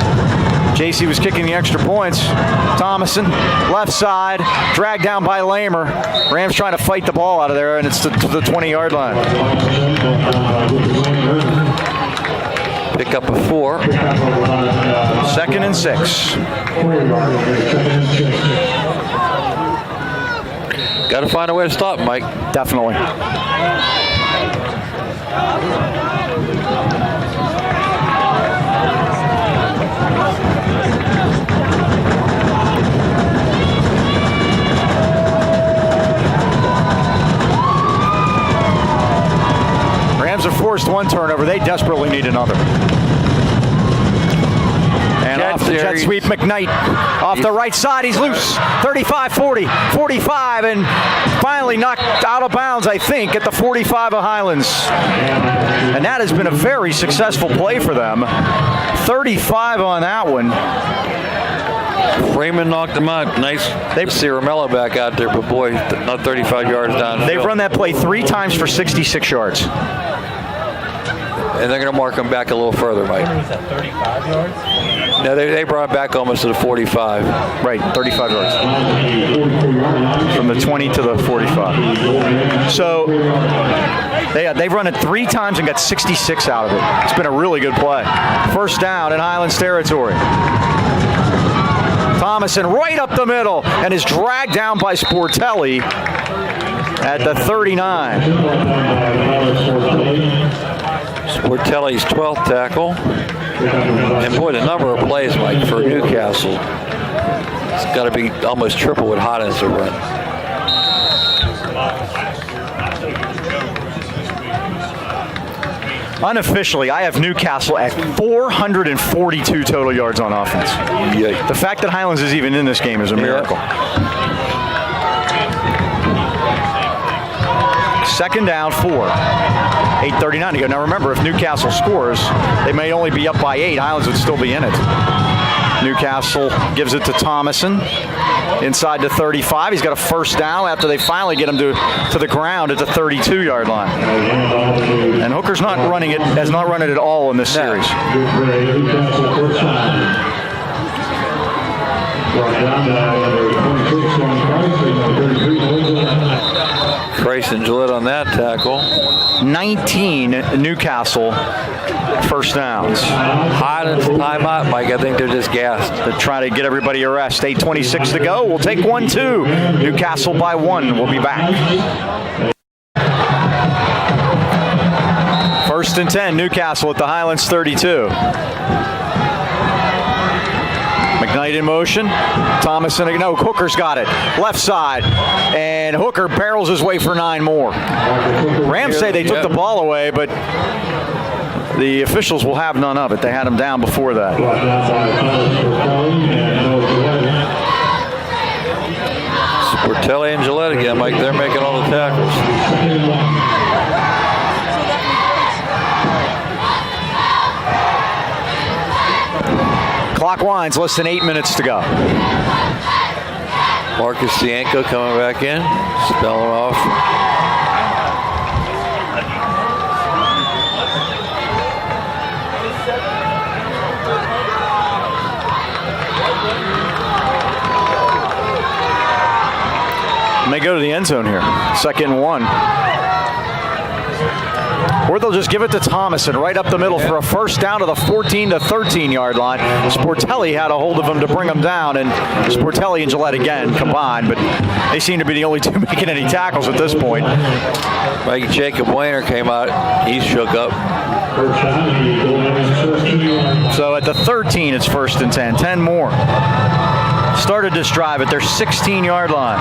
JC was kicking the extra points. Thomason, left side, dragged down by Lamer. Rams trying to fight the ball out of there, and it's to the 20-yard line. Pick up a 4. 2nd and 6. Got to find a way to stop, Mike. Definitely. Rams have forced one turnover. They desperately need another. And off the jet sweep, McKnight off the right side. He's loose. 35, 40, 45, and finally knocked out of bounds, I think, at the 45 of Highlands. And that has been a very successful play for them. 35 on that one. Freeman knocked him out. Nice. They see Romello back out there, but boy, not 35 yards down. They've run that play 3 times for 66 yards. And they're going to mark him back a little further, Mike. Was that 35 yards? No, they brought it back almost to the 45. Right, 35 yards. From the 20 to the 45. So they've run it 3 times and got 66 out of it. It's been a really good play. First down in Highlands territory. Thomason right up the middle and is dragged down by Sportelli at the 39. Sportelli's 12th tackle. And boy, the number of plays, Mike, for Newcastle, it's got to be almost triple what Highlands have run. Unofficially, I have Newcastle at 442 total yards on offense. Yeah. The fact that Highlands is even in this game is a miracle. Second down, 4. 8:39 to go. Now remember, if Newcastle scores, they may only be up by 8. Highlands would still be in it. Newcastle gives it to Thomason inside the 35. He's got a first down after they finally get him to the ground at the 32-yard line. And Hooker's not running it, has not run it at all in this series. Price and Gillette on that tackle. 19 Newcastle first downs. Highlands timeout, Mike. I think they're just gassed. To try to get everybody a rest. 8:26 to go. We'll take 1-2. Newcastle by 1. We'll be back. First and 10. Newcastle at the Highlands 32. McKnight in motion. Thomason, no, Hooker's got it. Left side. And Hooker barrels his way for 9 more. Rams say they took the ball away, but the officials will have none of it. They had him down before that. Sportelli and Gillette again, Mike. They're making all the tackles. Clock winds, less than 8 minutes to go. Marcus Cianco coming back in, spelling off. And they go to the end zone here. 2nd and 1. Or they'll just give it to Thomason right up the middle for a first down to the 14 to 13-yard line. Sportelli had a hold of him to bring him down, and Sportelli and Gillette again combined, but they seem to be the only 2 making any tackles at this point. Mike Jacob Wayner came out. He's shook up. So at the 13, it's 1st and 10. 10 more. Started this drive at their 16-yard line.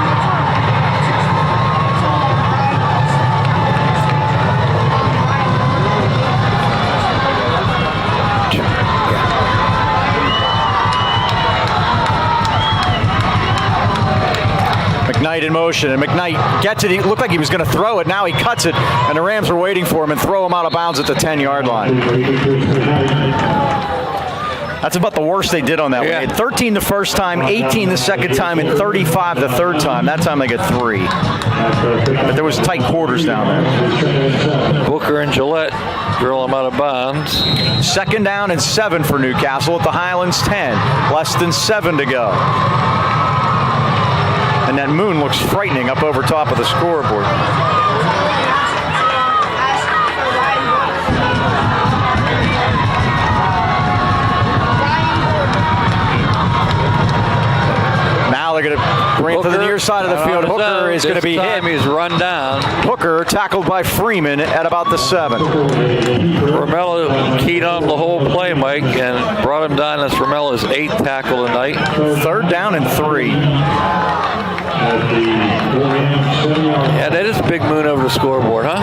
McKnight in motion, and McKnight gets it. He looked like he was going to throw it. Now he cuts it, and the Rams are waiting for him and throw him out of bounds at the 10-yard line. That's about the worst they did on that one. They had 13 the first time, 18 the second time, and 35 the third time. That time they got 3. But there was tight quarters down there. Booker and Gillette drill them out of bounds. 2nd down and 7 for Newcastle at the Highlands 10. Less than 7 to go. And that moon looks frightening up over top of the scoreboard. Now they're going to bring it to the near side of the field. Hooker is going to be hit. He's run down. Hooker tackled by Freeman at about the 7. Romello keyed on the whole play, Mike, and brought him down. That's Romello's 8th tackle tonight. 3rd down and 3. Yeah, that is a big moon over the scoreboard, huh?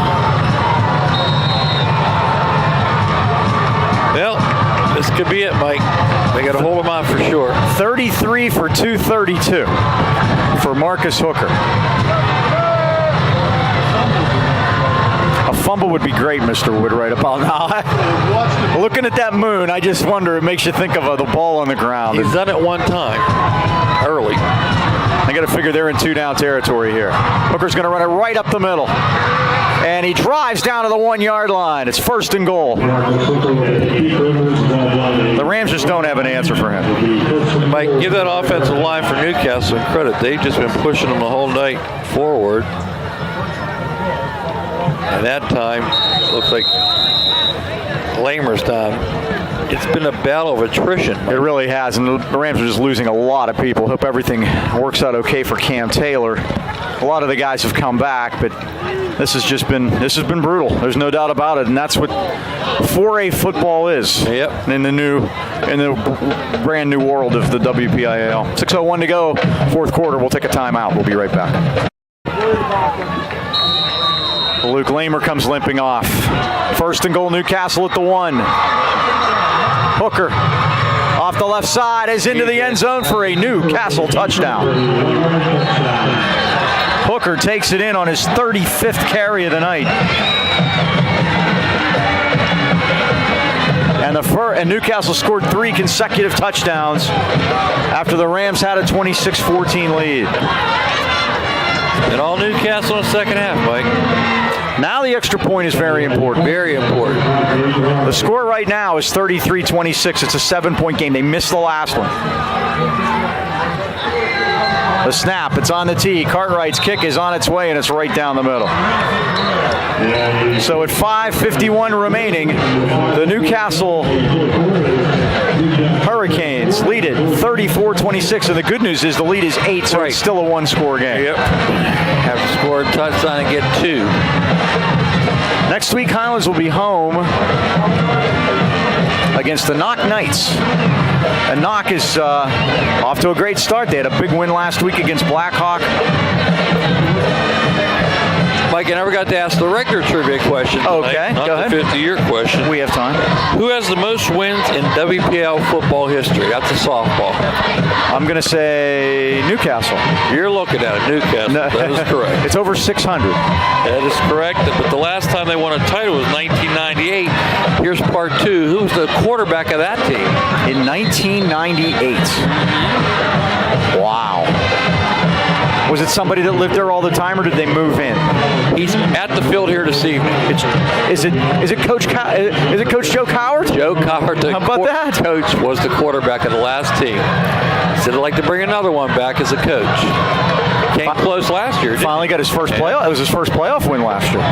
Well, this could be it, Mike. They got to hold him on for sure. 33 for 232 for Marcus Hooker. A fumble would be great, Mr. Wood, right about now. Looking at that moon, I just wonder, it makes you think of the ball on the ground. He's done it one time, early. I got to figure they're in 2-down territory here. Hooker's going to run it right up the middle. And he drives down to the 1-yard line. It's 1st and goal. The Rams just don't have an answer for him. Mike, give that offensive line for Newcastle credit. They've just been pushing them the whole night forward. And that time, looks like Lamer's down. It's been a battle of attrition. It really has, and the Rams are just losing a lot of people. Hope everything works out okay for Cam Taylor. A lot of the guys have come back, but this has been brutal. There's no doubt about it, and that's what 4A football is. Yep. In the brand new world of the WPIAL. 6:01 to go, 4th quarter. We'll take a timeout. We'll be right back. Luke Lamer comes limping off. 1st and goal, Newcastle at the 1. Hooker off the left side is into the end zone for a Newcastle touchdown. Hooker takes it in on his 35th carry of the night. And Newcastle scored 3 consecutive touchdowns after the Rams had a 26-14 lead. And all Newcastle in the second half, Mike. Now the extra point is very important. Very important. The score right now is 33-26. It's a 7-point game. They missed the last one. The snap, it's on the tee. Cartwright's kick is on its way, and it's right down the middle. So at 5:51 remaining, the Newcastle Hurricanes lead it 34-26, and the good news is the lead is 8, so it's still a 1-score game. Yep. Have to score a touchdown and get 2. Next week, Highlands will be home against the Knock Knights. And Knock is off to a great start. They had a big win last week against Blackhawk. Mike, I never got to ask the regular trivia question tonight, Okay, not go ahead. the 50-year question. We have time. Who has the most wins in WPL football history? That's a softball. I'm going to say Newcastle. You're looking at it, Newcastle. No. That is correct. It's over 600. That is correct. But the last time they won a title was 1998. Here's part 2. Who was the quarterback of that team? In 1998. Wow. Was it somebody that lived there all the time, or did they move in? He's at the field here this evening. Is it Coach Joe Coward? Joe Coward, How about that? coach, was the quarterback of the last team. He said, I'd like to bring another one back as a coach. Came close last year. Finally got his first playoff. It was his first playoff win last year.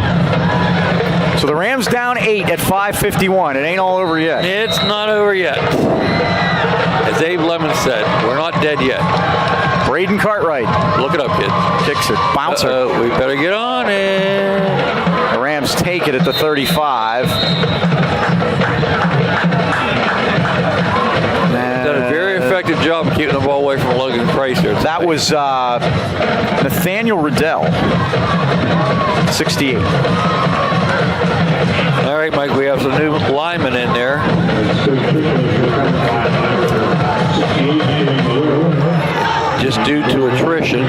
So the Rams down 8 at 5:51. It ain't all over yet. It's not over yet. As Abe Lemon said, we're not dead yet. Braden Cartwright. Look it up, kid. Kicks it. Bouncer. We better get on it. The Rams take it at the 35. Done a very effective job of keeping the ball away from Logan Price here. That was Nathaniel Riddell. 68. All right, Mike, we have some new linemen in there. Just due to attrition.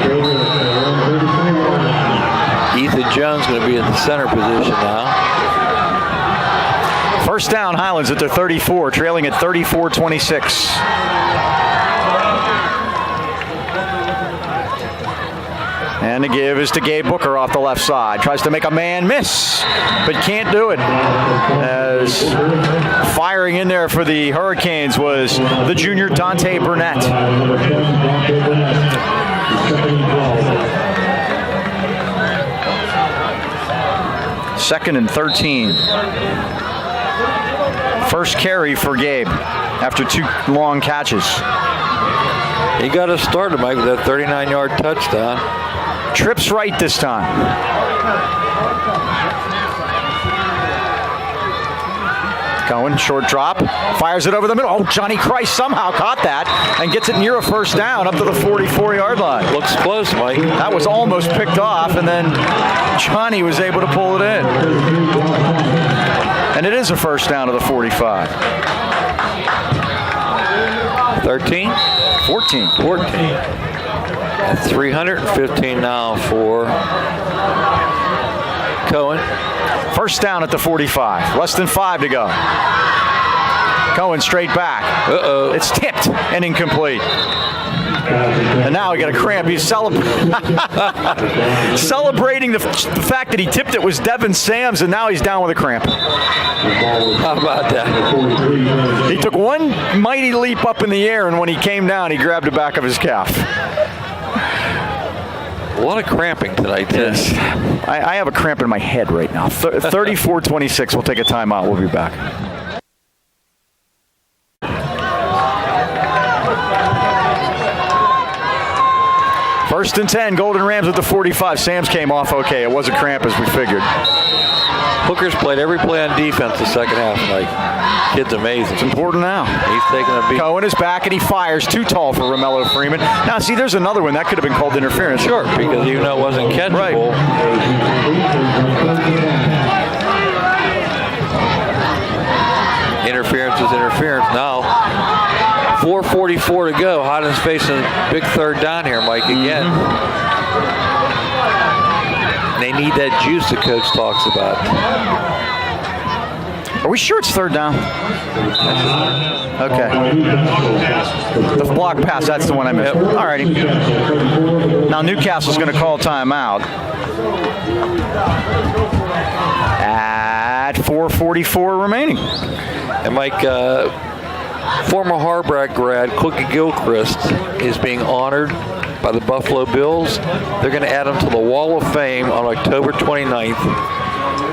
Ethan Jones going to be in the center position now. First down, Highlands at their 34, trailing at 34-26. And the give is to Gabe Booker off the left side. Tries to make a man miss, but can't do it. As firing in there for the Hurricanes was the junior Dante Burnett. Second and 13. First carry for Gabe after 2 long catches. He got us started, Mike, with that 39-yard touchdown. Trips right this time. Cohen, short drop, fires it over the middle. Oh, Johnny Christ somehow caught that and gets it near a first down up to the 44-yard line. Looks close, Mike. That was almost picked off, and then Johnny was able to pull it in. And it is a first down to the 45. 13? 14. 315 now for Cohen. First down at the 45. Less than 5 to go. Cohen straight back. Uh-oh. It's tipped and incomplete. And now he got a cramp. He's celebrating the fact that he tipped it was Devin Sams, and now he's down with a cramp. How about that? He took one mighty leap up in the air, and when he came down, he grabbed the back of his calf. A lot of cramping tonight, too. Yes. I have a cramp in my head right now. 34-26. We'll take a timeout. We'll be back. First and 10. Golden Rams at the 45. Sam's came off okay. It was a cramp as we figured. Hooker's played every play on defense the second half, Mike. Kid's amazing. It's important now. He's taking a beat. Cohen is back and he fires. Too tall for Romello Freeman. Now, see, there's another one. That could have been called interference. Sure, because even though it wasn't catchable. Right. Interference is interference. Now, 4:44 to go. Highlands facing a big third down here, Mike, again. They need that juice the coach talks about. Are we sure it's third down? Okay. The block pass, that's the one I missed. Yep. All righty. Now Newcastle's going to call timeout at 4:44 remaining. And Mike, former Harbaugh grad Cookie Gilchrist is being honored by the Buffalo Bills. They're going to add him to the Wall of Fame on October 29th.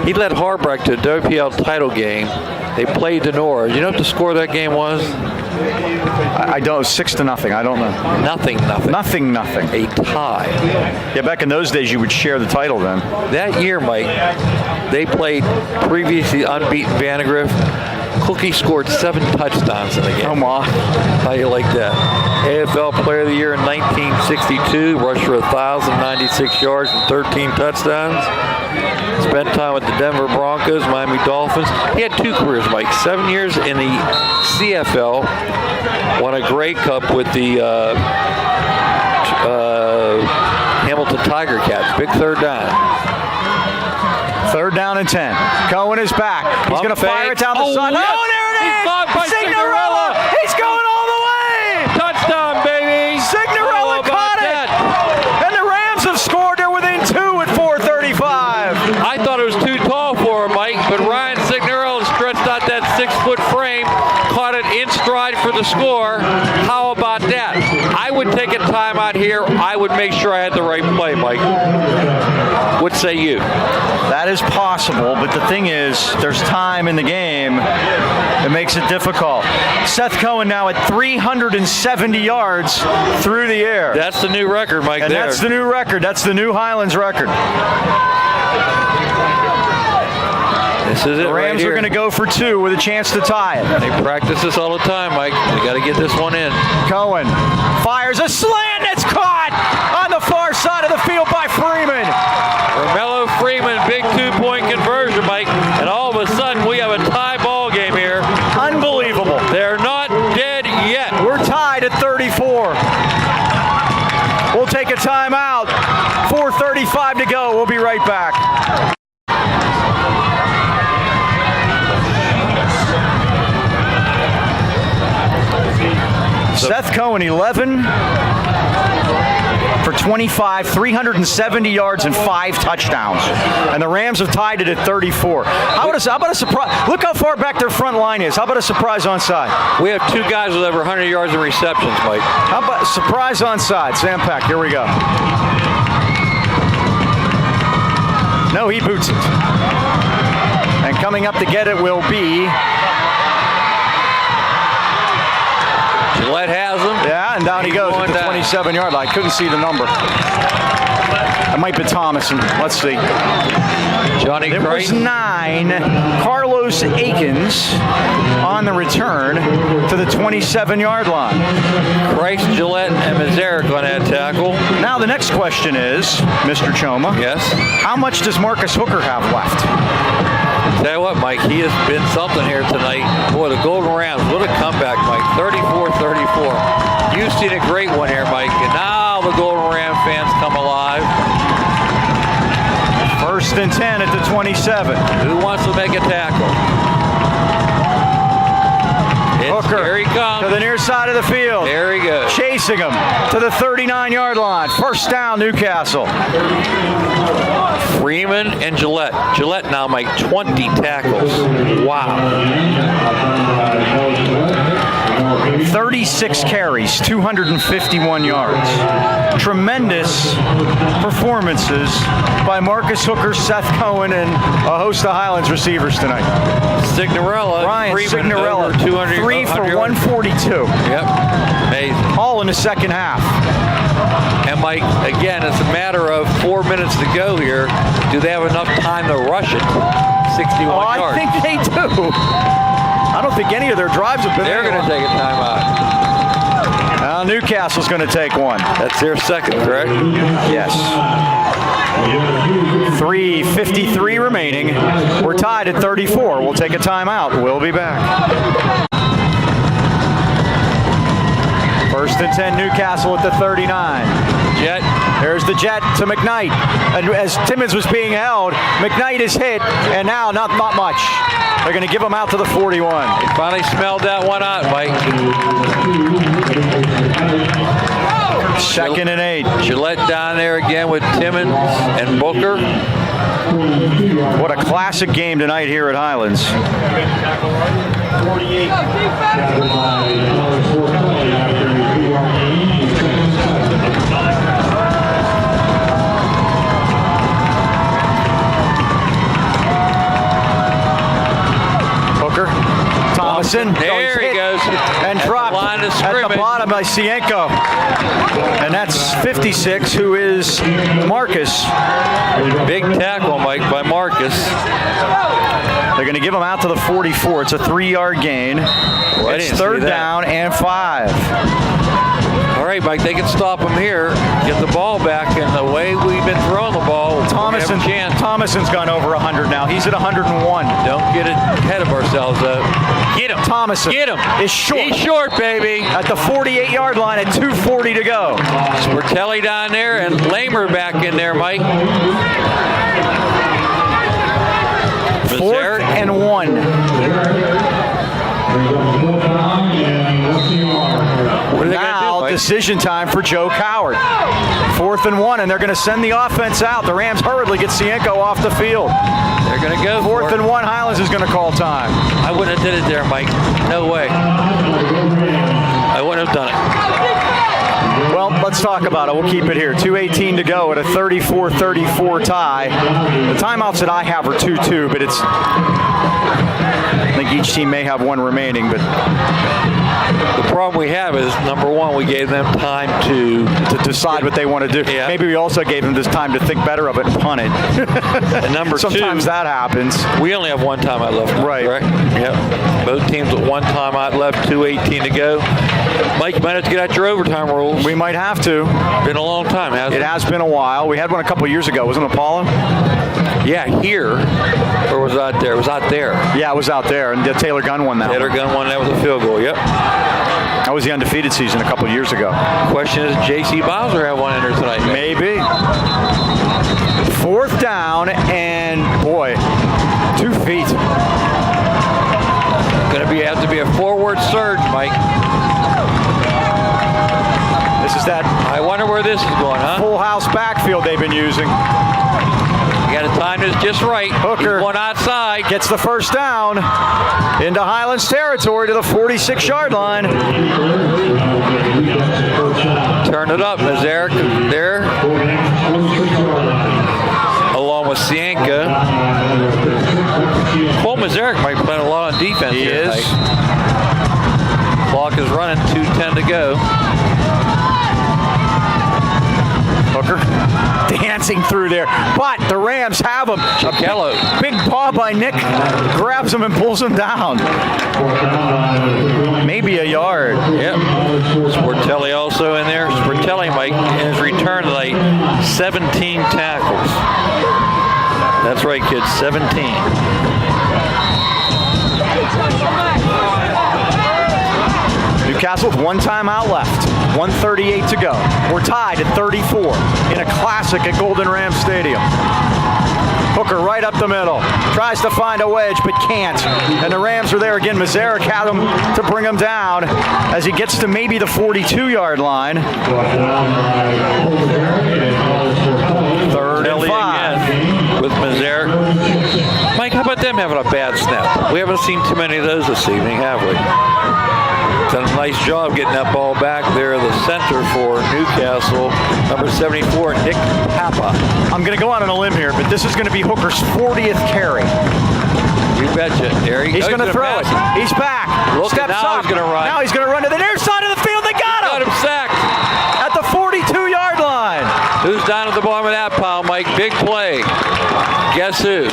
He led Harbaugh to a WPL title game. They played Denora. You know what the score of that game was? I don't. 6-0. I don't know. Nothing. Nothing. A tie. Yeah, back in those days, you would share the title then. That year, Mike, they played previously unbeaten Vandergrift. Cookie scored 7 touchdowns in the game. Come on. How you like that? AFL Player of the Year in 1962, rushed for 1,096 yards and 13 touchdowns. Spent time with the Denver Broncos, Miami Dolphins. He had 2 careers, Mike. 7 years in the CFL. Won a Grey Cup with the Hamilton Tiger Cats. Big third down. Third down and 10. Cohen is back. He's going to fire it down the side. Yes. Oh, there it is! He's caught by Signorella! He's going all the way! Touchdown, baby! Signorella caught it! And the Rams have scored. They're within 2 at 4:35. I thought it was too tall for him, Mike, but Ryan Signorella stretched out that 6-foot frame, caught it in stride for the score. How about that? I would take a timeout here. I would make sure I had the right play, Mike. What say you? That is possible, but the thing is, there's time in the game that makes it difficult. Seth Cohen now at 370 yards through the air. That's the new record, Mike. And that's the new record. That's the new Highlands record. This is it. The Rams are going to go for 2 with a chance to tie it. They practice this all the time, Mike. They got to get this one in. Cohen fires a slant that's caught on the far side of the field by Freeman. Romello Freeman, big 2-point conversion, Mike. And all of a sudden, we have a tie ball game here. Unbelievable. They're not dead yet. We're tied at 34. We'll take a timeout. 4:35 to go. We'll be right back. Seth Cohen, 11 for 25, 370 yards and 5 touchdowns. And the Rams have tied it at 34. How about a surprise? Look how far back their front line is. How about a surprise onside? We have 2 guys with over 100 yards in receptions, Mike. How about a surprise onside? Sam Peck, here we go. No, he boots it. And coming up to get it will be... Gillette has him. Yeah, and down he goes at the 27-yard line. Couldn't see the number. It might be Thomason. Let's see. Johnny It was Creighton. 9. Carlos Akins on the return to the 27-yard line. Price, Gillette, and Mazarek on that tackle. Now the next question is, Mr. Choma. Yes. How much does Marcus Hooker have left? Tell you what, Mike, he has been something here tonight. Boy, the Golden Rams, what a comeback, Mike. 34-34. You've seen a great one here, Mike. And now the Golden Ram fans come alive. 1st and 10 at the 27. Who wants to make a tackle? Hooker Here he comes. to the near side of the field. There he goes. Chasing him to the 39-yard line. 1st down, Newcastle. Freeman and Gillette. Gillette now, Mike, 20 tackles. Wow. 36 carries, 251 yards. Tremendous performances by Marcus Hooker, Seth Cohen, and a host of Highlands receivers tonight. Signorella. Ryan Freeman Signorella, over 200, 3 for 100 yards. 142. Yep. Amazing. All in the second half. And Mike, again, it's a matter of 4 minutes to go here. Do they have enough time to rush it? 61 I yards. think they do. I don't think any of their drives have been. They're going to take a timeout. Now Newcastle's going to take one. That's their second, correct? Yes. 3:53 remaining. We're tied at 34. We'll take a timeout. We'll be back. 1st and 10, Newcastle at the 39. Jet. There's the jet to McKnight. And as Timmons was being held, McKnight is hit, and now not much. They're going to give him out to the 41. He finally smelled that one out, Mike. 2nd and 8. Gillette down there again with Timmons and Booker. What a classic game tonight here at Highlands. 48. Thomason. There he goes. And dropped line of at the scrimmage. bottom by Cienko. And that's 56, who is Marcus. Big tackle, Mike, by Marcus. They're going to give him out to the 44. It's a 3-yard gain. It's 3rd down and 5. All right, Mike, they can stop him here, get the ball back, and the way we've been throwing the ball, Thomason's gone over 100 now. He's at 101. Don't get ahead of ourselves, though. Get him. Thomason Get him. is short. He's short, baby. At the 48-yard line at 2:40 to go. Sportelli down there and Lamer back in there, Mike. 4th and 1. What are they going to do, Mike? Decision time for Joe Coward. 4th and 1, and they're going to send the offense out. The Rams hurriedly get Cienko off the field. They're going to go 4th and 1, Highlands is going to call time. I wouldn't have did it there, Mike. No way. I wouldn't have done it. Well, let's talk about it. We'll keep it here. 2:18 to go at a 34-34 tie. The timeouts that I have are 2-2, but it's... I think each team may have one remaining, but... The problem we have is, number one, we gave them time to decide what they want to do. Yeah. Maybe we also gave them this time to think better of it and punt it. And number Sometimes two, that happens. we only have one timeout left. Right. Correct? Yep. Both teams with one timeout left, 2:18 to go. Mike, you might have to get out your overtime rules. We might have to. Been a long time, hasn't it? It has been a while. We had one a couple years ago. Wasn't it, Paula? Yeah, here. Or was that there? It was out there. Yeah, it was out there. And Taylor Gunn won that Taylor one. Gunn won that with a field goal. Yep. That was the undefeated season a couple years ago. Question is, J.C. Bowser have one in there tonight? Maybe. 4th down, and boy, 2 feet. Going to have to be a forward surge, Mike. this is going, huh? Full house backfield they've been using. You got to time this just right. Hooker He's one outside. gets the first down into Highlands territory to the 46-yard line. Turn it up. Mazarek there. Along with Sienka. Cole Mazarek might play a lot on defense He here is. tonight. Clock is running, 2:10 to go. Hooker dancing through there, but the Rams have him. Chikello. Big paw by Nick grabs him and pulls him down. Maybe a yard. Yep. Sportelli also in there. Sportelli, Mike, in his return tonight, 17 tackles. That's right, kids, 17. Newcastle with one timeout left. 1:38 to go. We're tied at 34 in a classic at Golden Ram Stadium. Hooker right up the middle. Tries to find a wedge, but can't. And the Rams are there again. Mazarek had him to bring him down as he gets to maybe the 42-yard line. Third and 5. Again with Mazarek. Mike, how about them having a bad snap? We haven't seen too many of those this evening, have we? Done a nice job getting that ball back there, the center for Newcastle, number 74, Nick Papa. I'm going to go out on a limb here, but this is going to be Hooker's 40th carry. You betcha. There he He's goes. going to throw it. He's back. Look, Steps now up. he's gonna run. Now he's going to run to the near side of the field. They got Got him him sacked. at the 42-yard line. Who's down at the bottom of that pile, Mike? Big play. Guess who?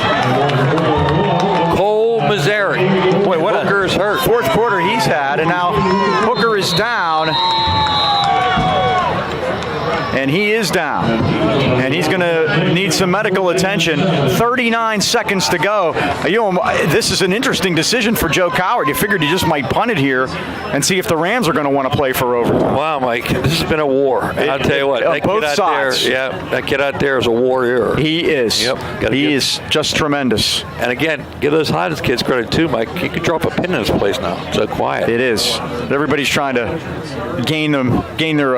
Cole Mazarek. Boy, what Hooker's hurt. Fourth quarter he's had, and now Hooker is down. And he is down. And he's going to need some medical attention. 39 seconds to go. You know, this is an interesting decision for Joe Coward. You figured he just might punt it here and see if the Rams are going to want to play for overtime. Wow, Mike, this has been a war. And I'll tell you what, that both kid out sides. there, that kid out there is a warrior. He is. Yep. He is just tremendous. And again, give those Highlands kids credit too, Mike. You could drop a pin in this place now. It's so quiet. It is. Everybody's trying to gain their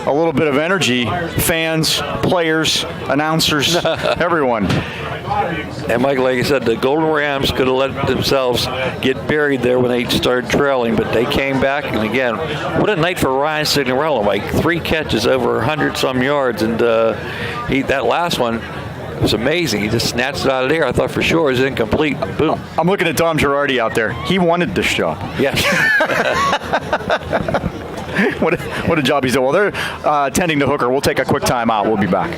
a little bit of energy. Fans, players, announcers, everyone. And Mike, like I said, the Golden Rams could have let themselves get buried there when they started trailing, but they came back. And again, what a night for Ryan Signorello, Mike. 3 catches over 100-some yards, and that last one was amazing. He just snatched it out of there. I thought for sure it was incomplete. Boom. I'm looking at Dom Girardi out there. He wanted this job. Yes. What a job he's doing. Well, they're tending to Hooker. We'll take a quick timeout. We'll be back.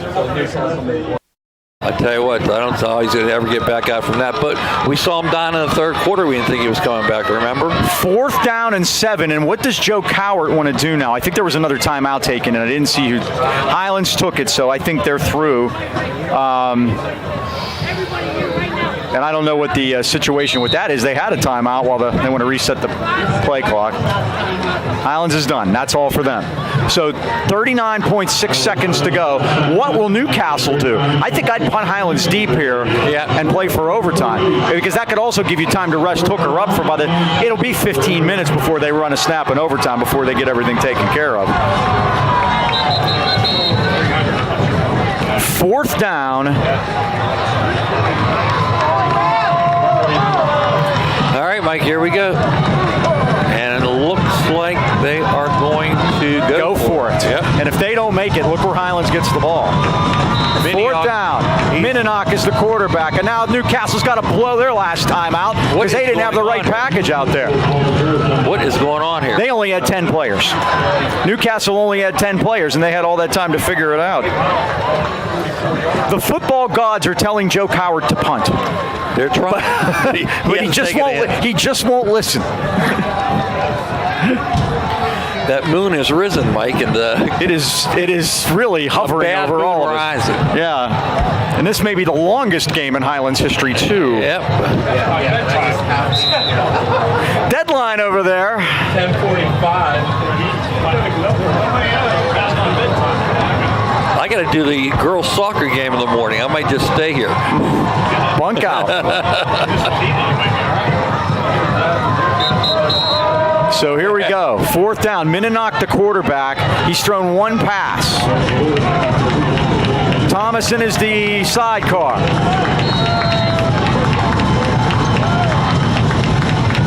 I tell you what, I don't know how he's going to ever get back out from that. But we saw him down in the third quarter. We didn't think he was coming back, remember? 4th down and 7. And what does Joe Cowart want to do now? I think there was another timeout taken, and I didn't see who. Highlands took it, so I think they're through. And I don't know what the situation with that is. They had a timeout while they want to reset the play clock. Highlands is done. That's all for them. So 39.6 seconds to go. What will Newcastle do? I think I'd punt Highlands deep here and play for overtime, because that could also give you time to rest Hooker up for it'll be 15 minutes before they run a snap in overtime before they get everything taken care of. 4th down. All right, Mike, here we go. And it looks like they are going to Go for it. Yep. And if they don't make it, look where Highlands gets the ball. 4th down. Mininock is the quarterback. And now Newcastle's got to blow their last time out because they didn't have the right package out there. What is going on here? They only had 10 players. Newcastle only had 10 players, and they had all that time to figure it out. The football gods are telling Joe Cowart to punt. They're trying. But he just won't listen. That moon has risen, Mike, and it is really hovering over all of us. Yeah, and this may be the longest game in Highlands history too. Yep. Deadline over there. 10:45. I got to do the girls' soccer game in the morning. I might just stay here. Bunk out. So here we go. 4th down. Mininock, the quarterback. He's thrown one pass. Thomason is the sidecar.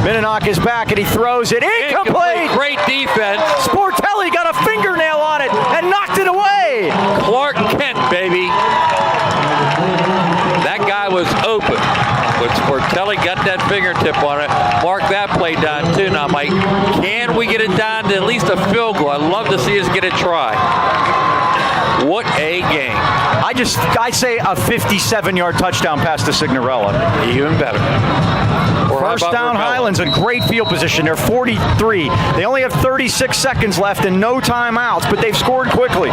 Mininock is back and he throws it. Incomplete! Great defense. Sportelli got a fingernail on it and knocked it away. Clark Kent, baby. That guy was open. But Sportelli got that fingertip on it. Mark that play down too. Now, Mike, can we get it down to at least a field goal? I'd love to see us get a try. What a game. I say a 57-yard touchdown pass to Signorella. Even better. Or First down, Highlands in great field position. They're 43. They only have 36 seconds left and no timeouts, but they've scored quickly.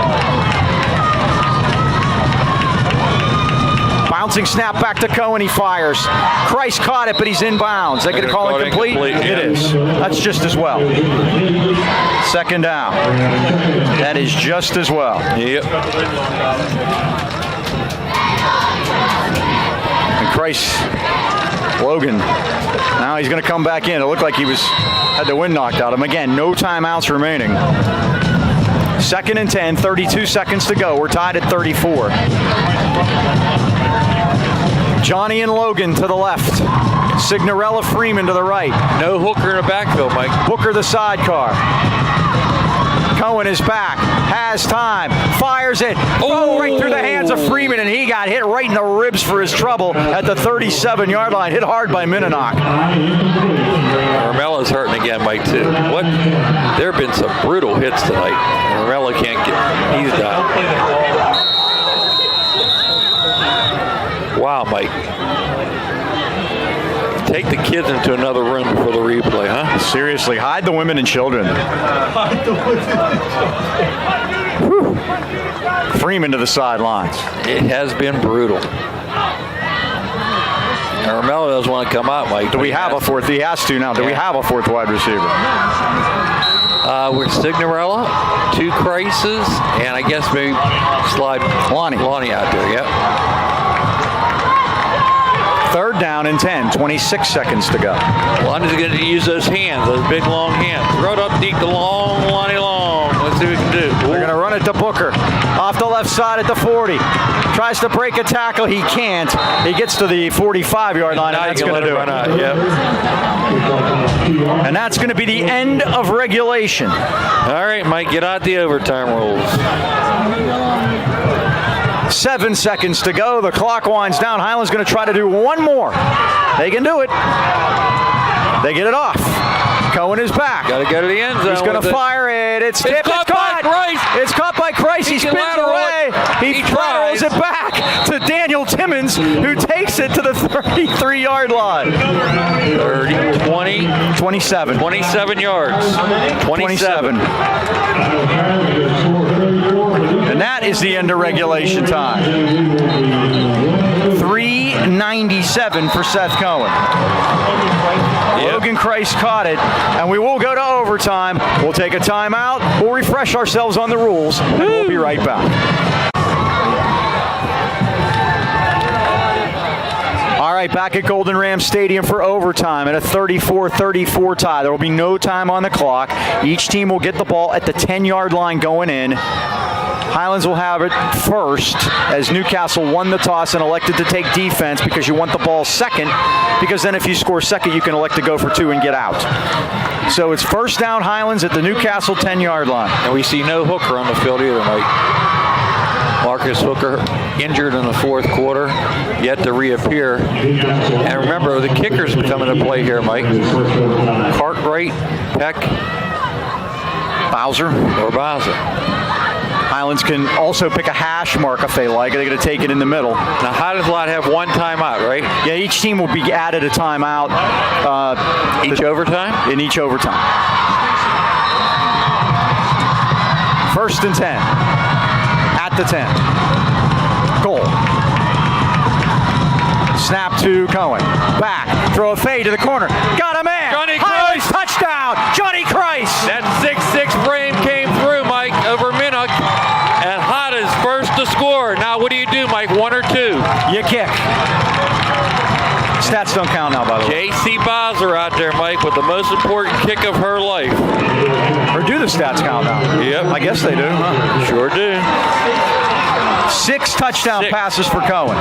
Bouncing snap back to Cohen. He fires. Christ caught it, but he's inbounds. They going to call it complete? It is. That's just as well. 2nd down. That is just as well. Yep. And Christ, Logan, now he's going to come back in. It looked like he had the wind knocked out of him. Again, no timeouts remaining. 2nd and 10, 32 seconds to go. We're tied at 34. Johnny and Logan to the left. Signorella Freeman to the right. No Hooker in the backfield, Mike. Hooker the sidecar. Cohen is back. Has time. Fires it. Oh, right through the hands of Freeman, and he got hit right in the ribs for his trouble at the 37-yard line. Hit hard by Mininock. Carmella's hurting again, Mike, too. What? There have been some brutal hits tonight. Carmella can't get. He's done. Wow, Mike. Take the kids into another room for the replay, huh? Seriously, hide the women and children. Freeman to the sidelines. It has been brutal. Carmella doesn't want to come out, Mike. Do we have a fourth? He has to now. Do we have a fourth wide receiver? We're Signorella, 2 Crises, and I guess maybe slide Lonnie out there, yep. 3rd down and 10, 26 seconds to go. Lonnie's going to use those hands, those big long hands. Throw it up deep to Lonnie Long. Let's see what we can do. They're going to run it to Booker. Off the left side at the 40. Tries to break a tackle. He can't. He gets to the 45-yard line, and that's going to do it. Yep. And that's going to be the end of regulation. All right, Mike, get out the overtime rules. 7 seconds to go. The clock winds down. Highland's going to try to do one more. They can do it. They get it off. Cohen is back. Got to go to the end zone. He's going to fire it. It's tipped. It's caught. It's caught by Christ. He spins away. He throws it back to Daniel Timmons, who takes it to the 33-yard line. 30, 20, 27. 27 yards. 27. And that is the end of regulation time. 3:97 for Seth Cohen. Yep. Logan Christ caught it, and we will go to overtime. We'll take a timeout. We'll refresh ourselves on the rules, and we'll be right back. All right, back at Golden Ram Stadium for overtime at a 34-34 tie. There will be no time on the clock. Each team will get the ball at the 10-yard line going in. Highlands will have it first as Newcastle won the toss and elected to take defense because you want the ball second, because then if you score second, you can elect to go for 2 and get out. So it's first down Highlands at the Newcastle 10-yard line. And we see no Hooker on the field either, Mike. Marcus Hooker injured in the 4th quarter, yet to reappear. And remember, the kickers come into play here, Mike. Cartwright, Peck, Bowser. or Bowser. Highlands can also pick a hash mark if they like. They're going to take it in the middle. Now, Highlands lot have 1 timeout, right? Yeah, each team will be added a timeout. Each overtime? In each overtime. 1st and 10. At the 10. Goal. Snap to Cohen. Back. Throw a fade to the corner. Got a man. Johnny Highlands Christ. touchdown. Johnny Christ. That 6'6" frame came through, Mike, over Minnock. And Hot is first to score. Now, what do you do, Mike? 1 or 2? You kick. Stats don't count now, by the way. J.C. Bowser out there, Mike, with the most important kick of her life. Or do the stats count now? Yep. I guess they do, huh? Sure do. 6 touchdown passes for Cohen.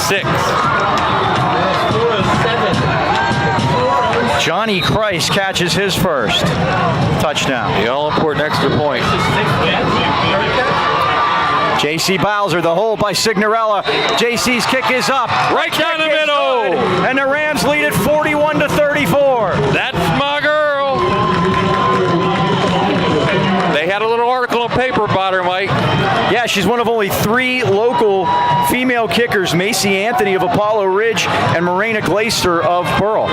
6. Johnny Christ catches his first touchdown. The all-important extra point. J.C. Bowser, the hold by Signorella. J.C.'s kick is up. Right down the middle. And the Rams lead it 41-34. That's my girl. They had a little article in paper about her, Mike. Yeah, she's one of only 3 local female kickers, Macy Anthony of Apollo Ridge and Morena Glacier of Pearl.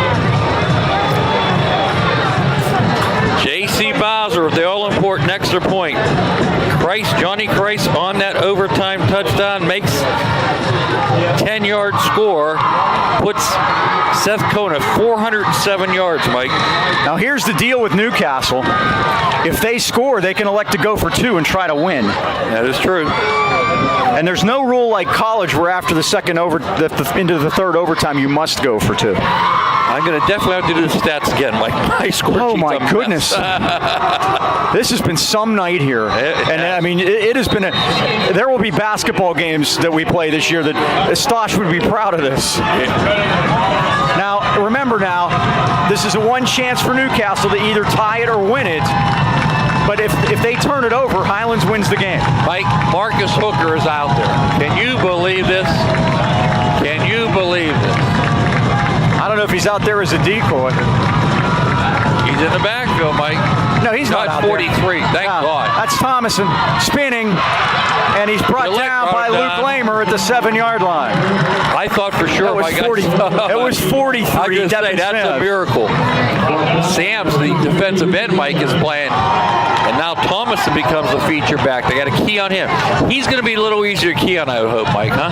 J.C. Bowser with the all-important extra point. Johnny Christ on that overtime touchdown makes 10-yard score, puts Seth Cohen at 407 yards, Mike. Now here's the deal with Newcastle. If they score, they can elect to go for 2 and try to win. That is true. And there's no rule like college where after the second into the third overtime you must go for 2. I'm going to definitely have to do the stats again, Mike. My score Oh sheet's my a mess. goodness. This has been some night here. And I mean, it has been there will be basketball games that we play this year that Stosh would be proud of this. Now, remember this is a one chance for Newcastle to either tie it or win it. But if they turn it over, Highlands wins the game. Mike, Marcus Hooker is out there. Can you believe this? Can you believe this? I don't know if he's out there as a decoy. He's in the backfield, Mike. No, he's not out 43. there. Thank God. That's Thomason spinning, and he's brought down by Luke Lamer at the 7-yard line. I thought for sure. It was 43. I was gonna say, that's a miracle. Sam's the defensive end, Mike, is playing, and now Thomason becomes a feature back. They got a key on him. He's going to be a little easier to key on, I would hope, Mike, huh?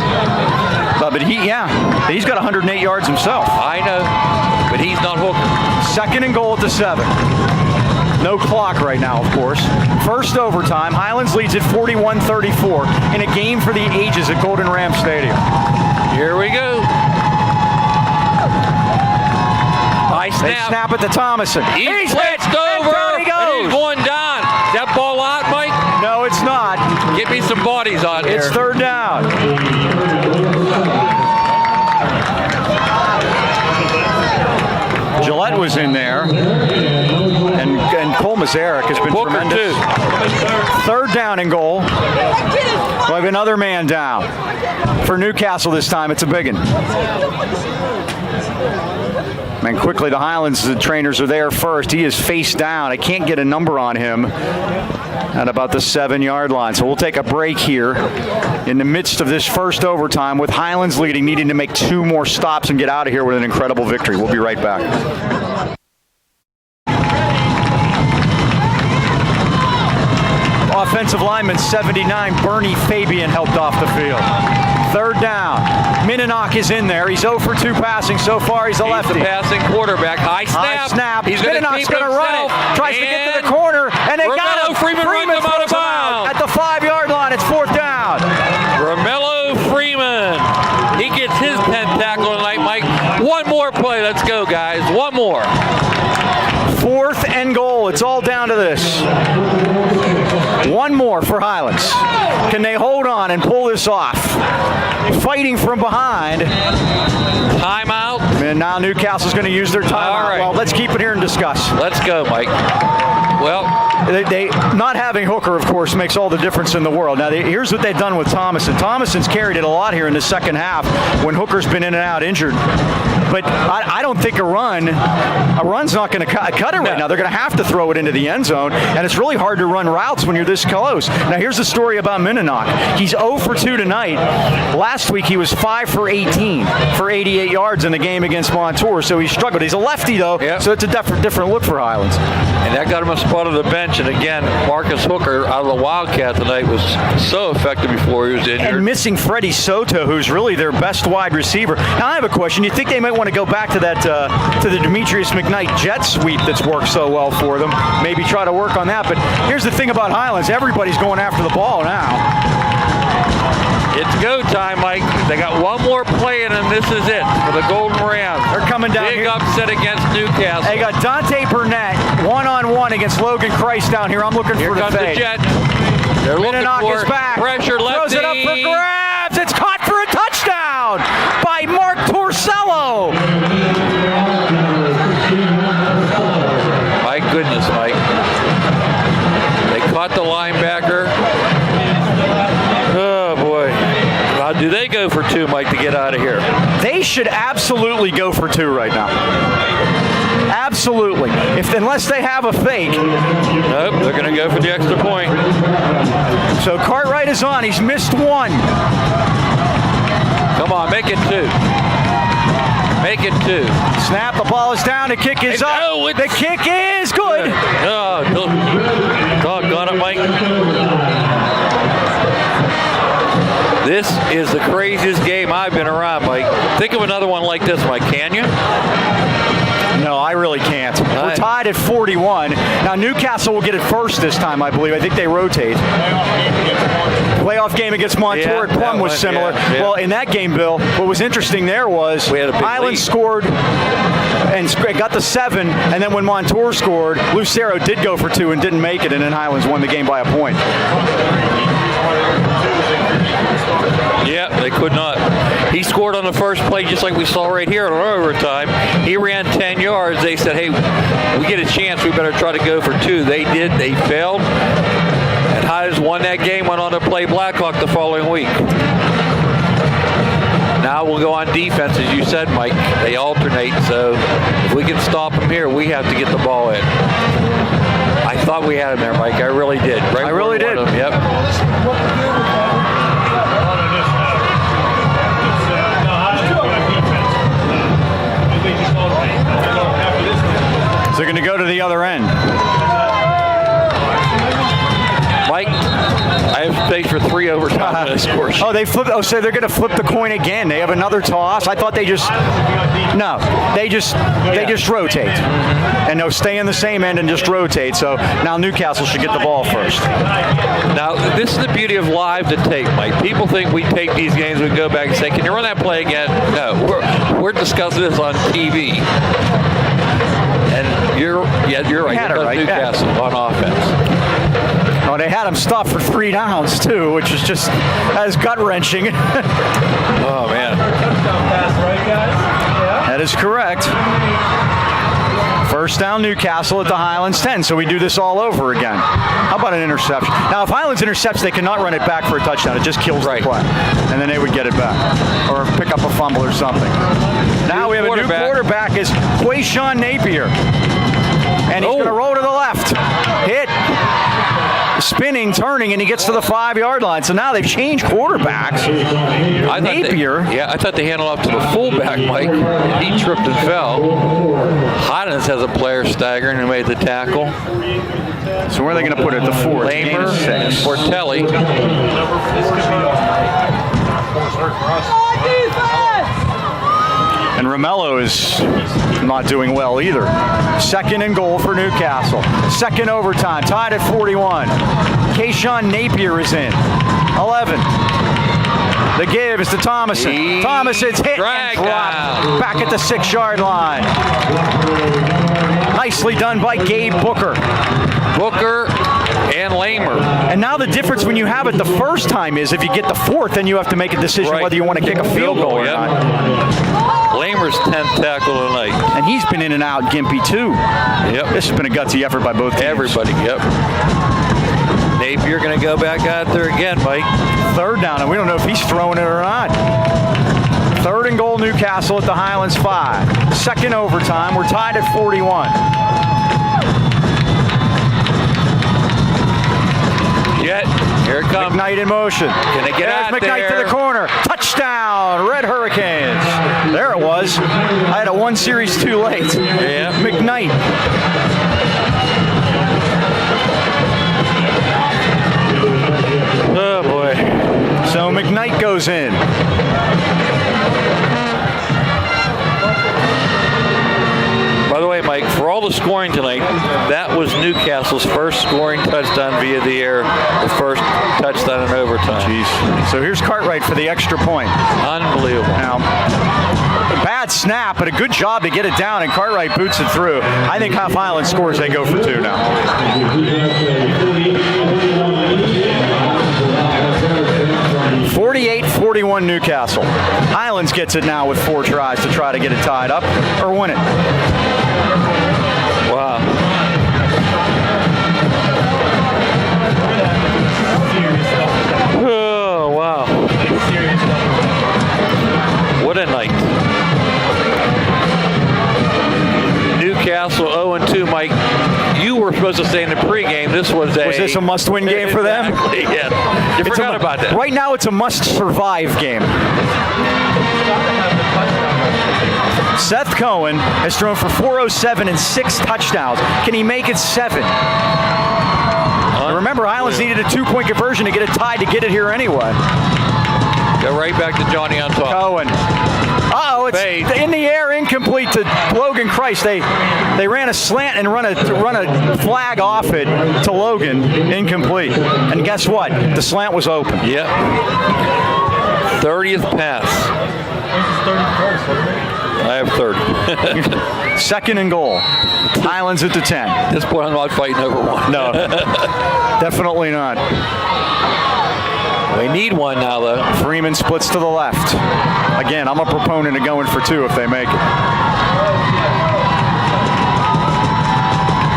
But he's got 108 yards himself. I know, but he's not Hooker. 2nd and goal at the 7. No clock right now, of course. First overtime, Highlands leads at 41-34 in a game for the ages at Golden Ram Stadium. Here we go. They snap at the Thomason. He's switched over. Down he goes. And he's going down. Is that ball out, Mike? No, it's not. Get me some bodies on here. It's 3rd down. Gillette was in there, and Cole Mazarek has been Booker tremendous. Too. 3rd down and goal. We'll have another man down. For Newcastle this time, it's a big one. And quickly, the Highlands, the trainers are there first. He is face down. I can't get a number on him at about the 7-yard line. So we'll take a break here in the midst of this first overtime with Highlands leading, needing to make 2 more stops and get out of here with an incredible victory. We'll be right back. Offensive lineman 79, Bernie Fabian, helped off the field. 3rd down. Mininock is in there. He's 0 for 2 passing so far. He's a lefty. He's the passing quarterback. High snap. He's Mininock's going to run it. Tries to get to the corner, and they got him. Freeman runs him out of bounds. At the 5-yard line, it's 4th down. Romello Freeman. He gets his 10th tackle tonight, Mike. One more play. Let's go, guys. One more. 4th and goal. It's all down to this. One more for Highlands. Can they hold on and pull this off? Fighting from behind. Timeout. And now Newcastle's going to use their timeout. All right. Well, let's keep it here and discuss. Let's go, Mike. Well, they not having Hooker, of course, makes all the difference in the world. Now, here's what they've done with Thomason. Thomason's carried it a lot here in the second half when Hooker's been in and out injured. But I don't think a run's not going to cut it right now. They're going to have to throw it into the end zone, and it's really hard to run routes when you're this close. Now, here's the story about Mininock. He's 0 for 2 tonight. Last week, he was 5 for 18 for 88 yards in the game against Montour, so he struggled. He's a lefty, though, so it's a different look for Highlands. And that got him a spot on the bench. And again, Marcus Hooker out of the Wildcat tonight was so effective before he was injured. And missing Freddie Soto, who's really their best wide receiver. Now, I have a question. You think they might want to go back to that to the Demetrius McKnight jet sweep that's worked so well for them? Maybe try to work on that. But here's the thing about Highlands. Everybody's going after the ball now. It's go time, Mike. They got one more play in them this is it for the Golden Rams. They're coming down Big here. upset against Newcastle. They got Dante Burnett one-on-one against Logan Christ down here. I'm looking Here for the comes the fade. Jet. They're looking Knock for is back. pressure. Throws it up for grabs. It's caught for a touchdown by Mark Torsello. My goodness, Mike. They caught the linebacker. Oh, boy. Now, do they go for 2, Mike, to get out of here? They should absolutely go for 2 right now. Absolutely. Unless they have a fake. Nope, they're going to go for the extra point. So Cartwright is on. He's missed 1. Come on, make it 2. Make it 2. Snap, the ball is down, the kick is up. No, the kick is good. Oh, doggone it, Mike. This is the craziest game I've been around, Mike. Think of another one like this, Mike, can you? No, I really can't. We're tied at 41. Now Newcastle will get it first this time, I believe. I think they rotate. Playoff game against Montour at Plum was similar. Yeah. Well, in that game, Bill, what was interesting there was we had a big Highlands lead. scored and got the 7, and then when Montour scored, Lucero did go for 2 and didn't make it, and then Highlands won the game by a point. Yeah, they could not. He scored on the first play just like we saw right here in overtime. He ran 10 yards. They said, hey, we get a chance. We better try to go for 2. They did. They failed. And Highlands won that game, went on to play Blackhawk the following week. Now we'll go on defense, as you said, Mike. They alternate, so if we can stop them here, we have to get the ball in. I thought we had him there, Mike. I really did. Right, I really did. Yep. So they're going to go to the other end. Mike, I have space for 3 overtime scores. Oh, they flip. Oh, so they're going to flip the coin again. They have another toss. I thought they just. No, they just rotate, and they'll stay in the same end and just rotate. So now Newcastle should get the ball first. Now, this is the beauty of live to tape, Mike. People think we tape these games, we go back and say, can you run that play again? No, we're discussing this on TV. And you're right. Here comes right. Newcastle on offense. Oh, they had him stopped for 3 downs too, which is just as gut wrenching. Oh man, that is correct. First down, Newcastle at the Highlands 10. So we do this all over again. How about an interception? Now, if Highlands intercepts, they cannot run it back for a touchdown. It just kills the play, and then they would get it back or pick up a fumble or something. Now we have a new quarterback is Quayshawn Napier, and he's going to roll to the left. Hit. Spinning, turning, and he gets to the 5-yard line. So now they've changed quarterbacks. Napier. I thought they handed off to the fullback, Mike. He tripped and fell. Highlands has a player staggering who made the tackle. So where are they going to put it? The 4. Lamer and Fortelli. And Romello is not doing well either. 2nd and goal for Newcastle. 2nd overtime, tied at 41. Quayshawn Napier is in. 11. The give is to Thomason. Thomason's hit and dropped back at the 6-yard line. Nicely done by Gabe Booker. Booker and Lamer. And now the difference when you have it the first time is if you get the 4th, then you have to make a decision whether you want to kick a field goal or not. Lamer's 10th tackle tonight. And he's been in and out, Gimpy, too. Yep. This has been a gutsy effort by both teams. Everybody, yep. Napier going to go back out there again, Mike. 3rd down, and we don't know if he's throwing it or not. 3rd and goal, Newcastle at the Highlands 5. 2nd overtime. We're tied at 41. Jet, here it comes. McKnight in motion. Can they get out McKnight there? to the corner. Touchdown, Red Hurricanes. There it was. I had a 1 series too late. Yeah. McKnight. Oh, boy. So McKnight goes in. By the way, Mike, for all the scoring tonight, that was Newcastle's first scoring touchdown via the air, the first touchdown in overtime. Jeez. So here's Cartwright for the extra point. Unbelievable. Now, a bad snap, but a good job to get it down, and Cartwright boots it through. I think Highlands scores, they go for 2 now. 48-41 Newcastle. Highlands gets it now with 4 tries to try to get it tied up or win it. Wow. Oh, wow. What a night. Newcastle 0-2, Mike. You were supposed to say in the pregame this was this a must-win game for them? Exactly, yeah. You forgot about that. Right now it's a must-survive game. Seth Cohen has thrown for 407 and 6 touchdowns. Can he make it 7? Remember, Highlands needed a 2-point conversion to get it tied to get it here anyway. Go right back to Johnny on top. Cohen. Uh-oh, it's in the air, incomplete to Logan Christ. They ran a slant and run a flag off it to Logan, incomplete. And guess what? The slant was open. Yep. 30th pass. I have 30. Second and goal. Highlands at the 10. At this point, I'm not fighting over one. No, definitely not. We need one now, though. Freeman splits to the left. Again, I'm a proponent of going for 2 if they make it.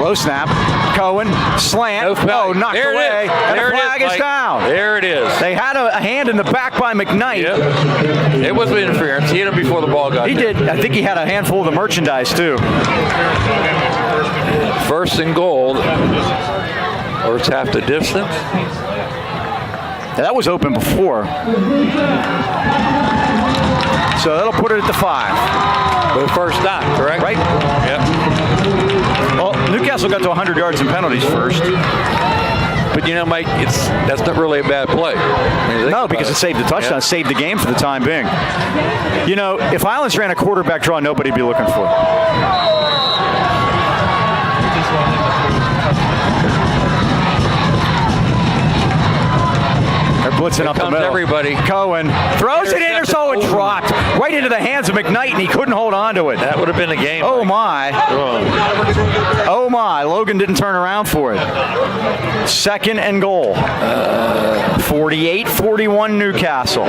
Low snap. Cohen. Slant. No, knocked there away. It is. And There the flag is Mike. down. There it is. They had a hand in the back by McKnight. Yep. It wasn't interference. He hit him before the ball got He there. did. I think he had a handful of the merchandise, too. First and goal. Or it's half the distance. Yeah, that was open before. So that'll put it at the 5. But first down, correct? Right? Yep. Well, Newcastle got to 100 yards in penalties first. But you know, Mike, that's not really a bad play. No, because it saved the touchdown, Yeah. saved the game for the time being. You know, if Highlands ran a quarterback draw, nobody'd be looking for it. They're blitzing up the comes middle. Everybody. Cohen throws it in, so it Intercepted. dropped right into the hands of McKnight, and he couldn't hold on to it. That would have been a game. Oh Mike. my. Oh my. Logan didn't turn around for it. Second and goal. 48-41 Newcastle.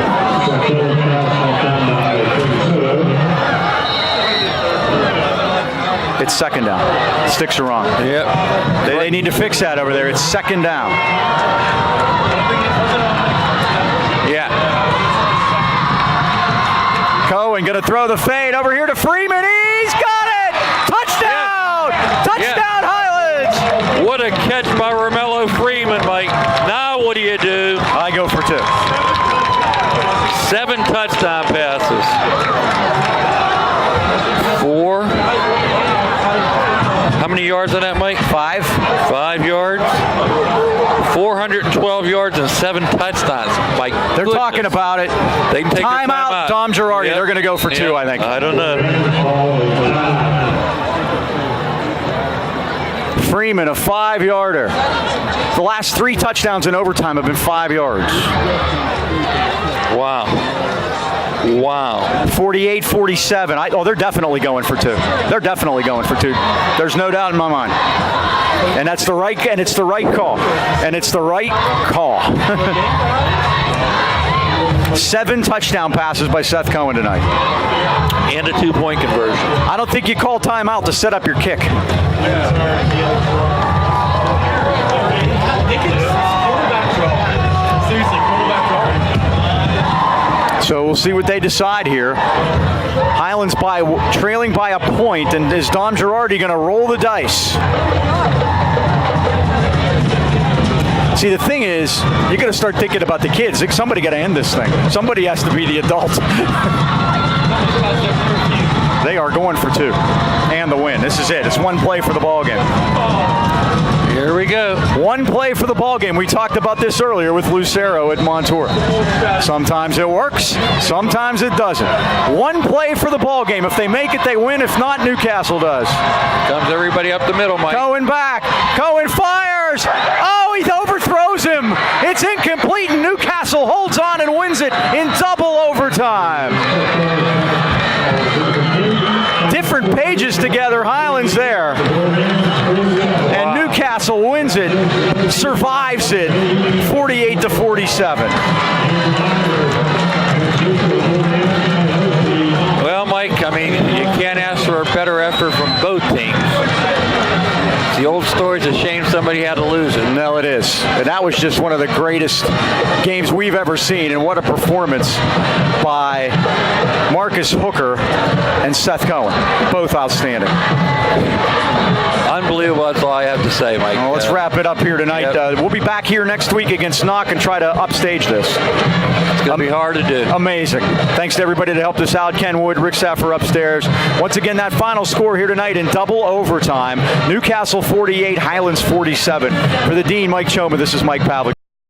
It's second down. Sticks are wrong. Yep. They need to fix that over there. It's second down. Yeah. Cohen going to throw the fade over here to Freeman. He's got it! Touchdown! Yeah. Touchdown, Highlands! What a catch by Romello Freeman, Mike. Now what do you do? I go for 2. 7 touchdown passes. 4. How many yards on that, Mike? 5. 5 yards. 412 yards and 7 touchdowns. Mike, They're talking about it. They can take their time Timeout, out. Dom Girardi. Yep. They're going to go for 2, Yep. I think. I don't know. Freeman, a 5-yarder. The last 3 touchdowns in overtime have been 5 yards. Wow. 48-47. They're definitely going for 2. They're definitely going for 2. There's no doubt in my mind. And that's the right, and it's the right call. And it's the right call. 7 touchdown passes by Seth Cohen tonight. And a 2-point conversion. I don't think you call timeout to set up your kick. So we'll see what they decide here. Highlands trailing by a point, and is Dom Girardi going to roll the dice? See, the thing is, you got to start thinking about the kids. Somebody got to end this thing. Somebody has to be the adult. They are going for 2 and the win. This is it. It's one play for the ball game. Here Here we go. One play for the ball game. We talked about this earlier with Lucero at Montour. Sometimes it works, sometimes it doesn't. One play for the ball game. If they make it, they win. If not, Newcastle does. Comes everybody up the middle, Mike. Cohen back. Cohen fires. Oh, he overthrows him. It's incomplete, and Newcastle holds on and wins it in double overtime. Different pages together, Highlands there. And Newcastle wins it, survives it, 48-47. Well, Mike, I mean, you can't ask for a better effort from both teams. The old story, it's a shame somebody had to lose it. No, it is. And that was just one of the greatest games we've ever seen. And what a performance by Marcus Hooker and Seth Cohen. Both outstanding. Unbelievable, that's all I have to say, Mike. Well, let's wrap it up here tonight. Yep. We'll be back here next week against Knock and try to upstage this. It's going to be hard to do. Amazing. Thanks to everybody that helped us out. Ken Wood, Rick Saffer upstairs. Once again, that final score here tonight in double overtime. Newcastle 48, Highlands 47. For the Dean, Mike Choma, this is Mike Pavlik.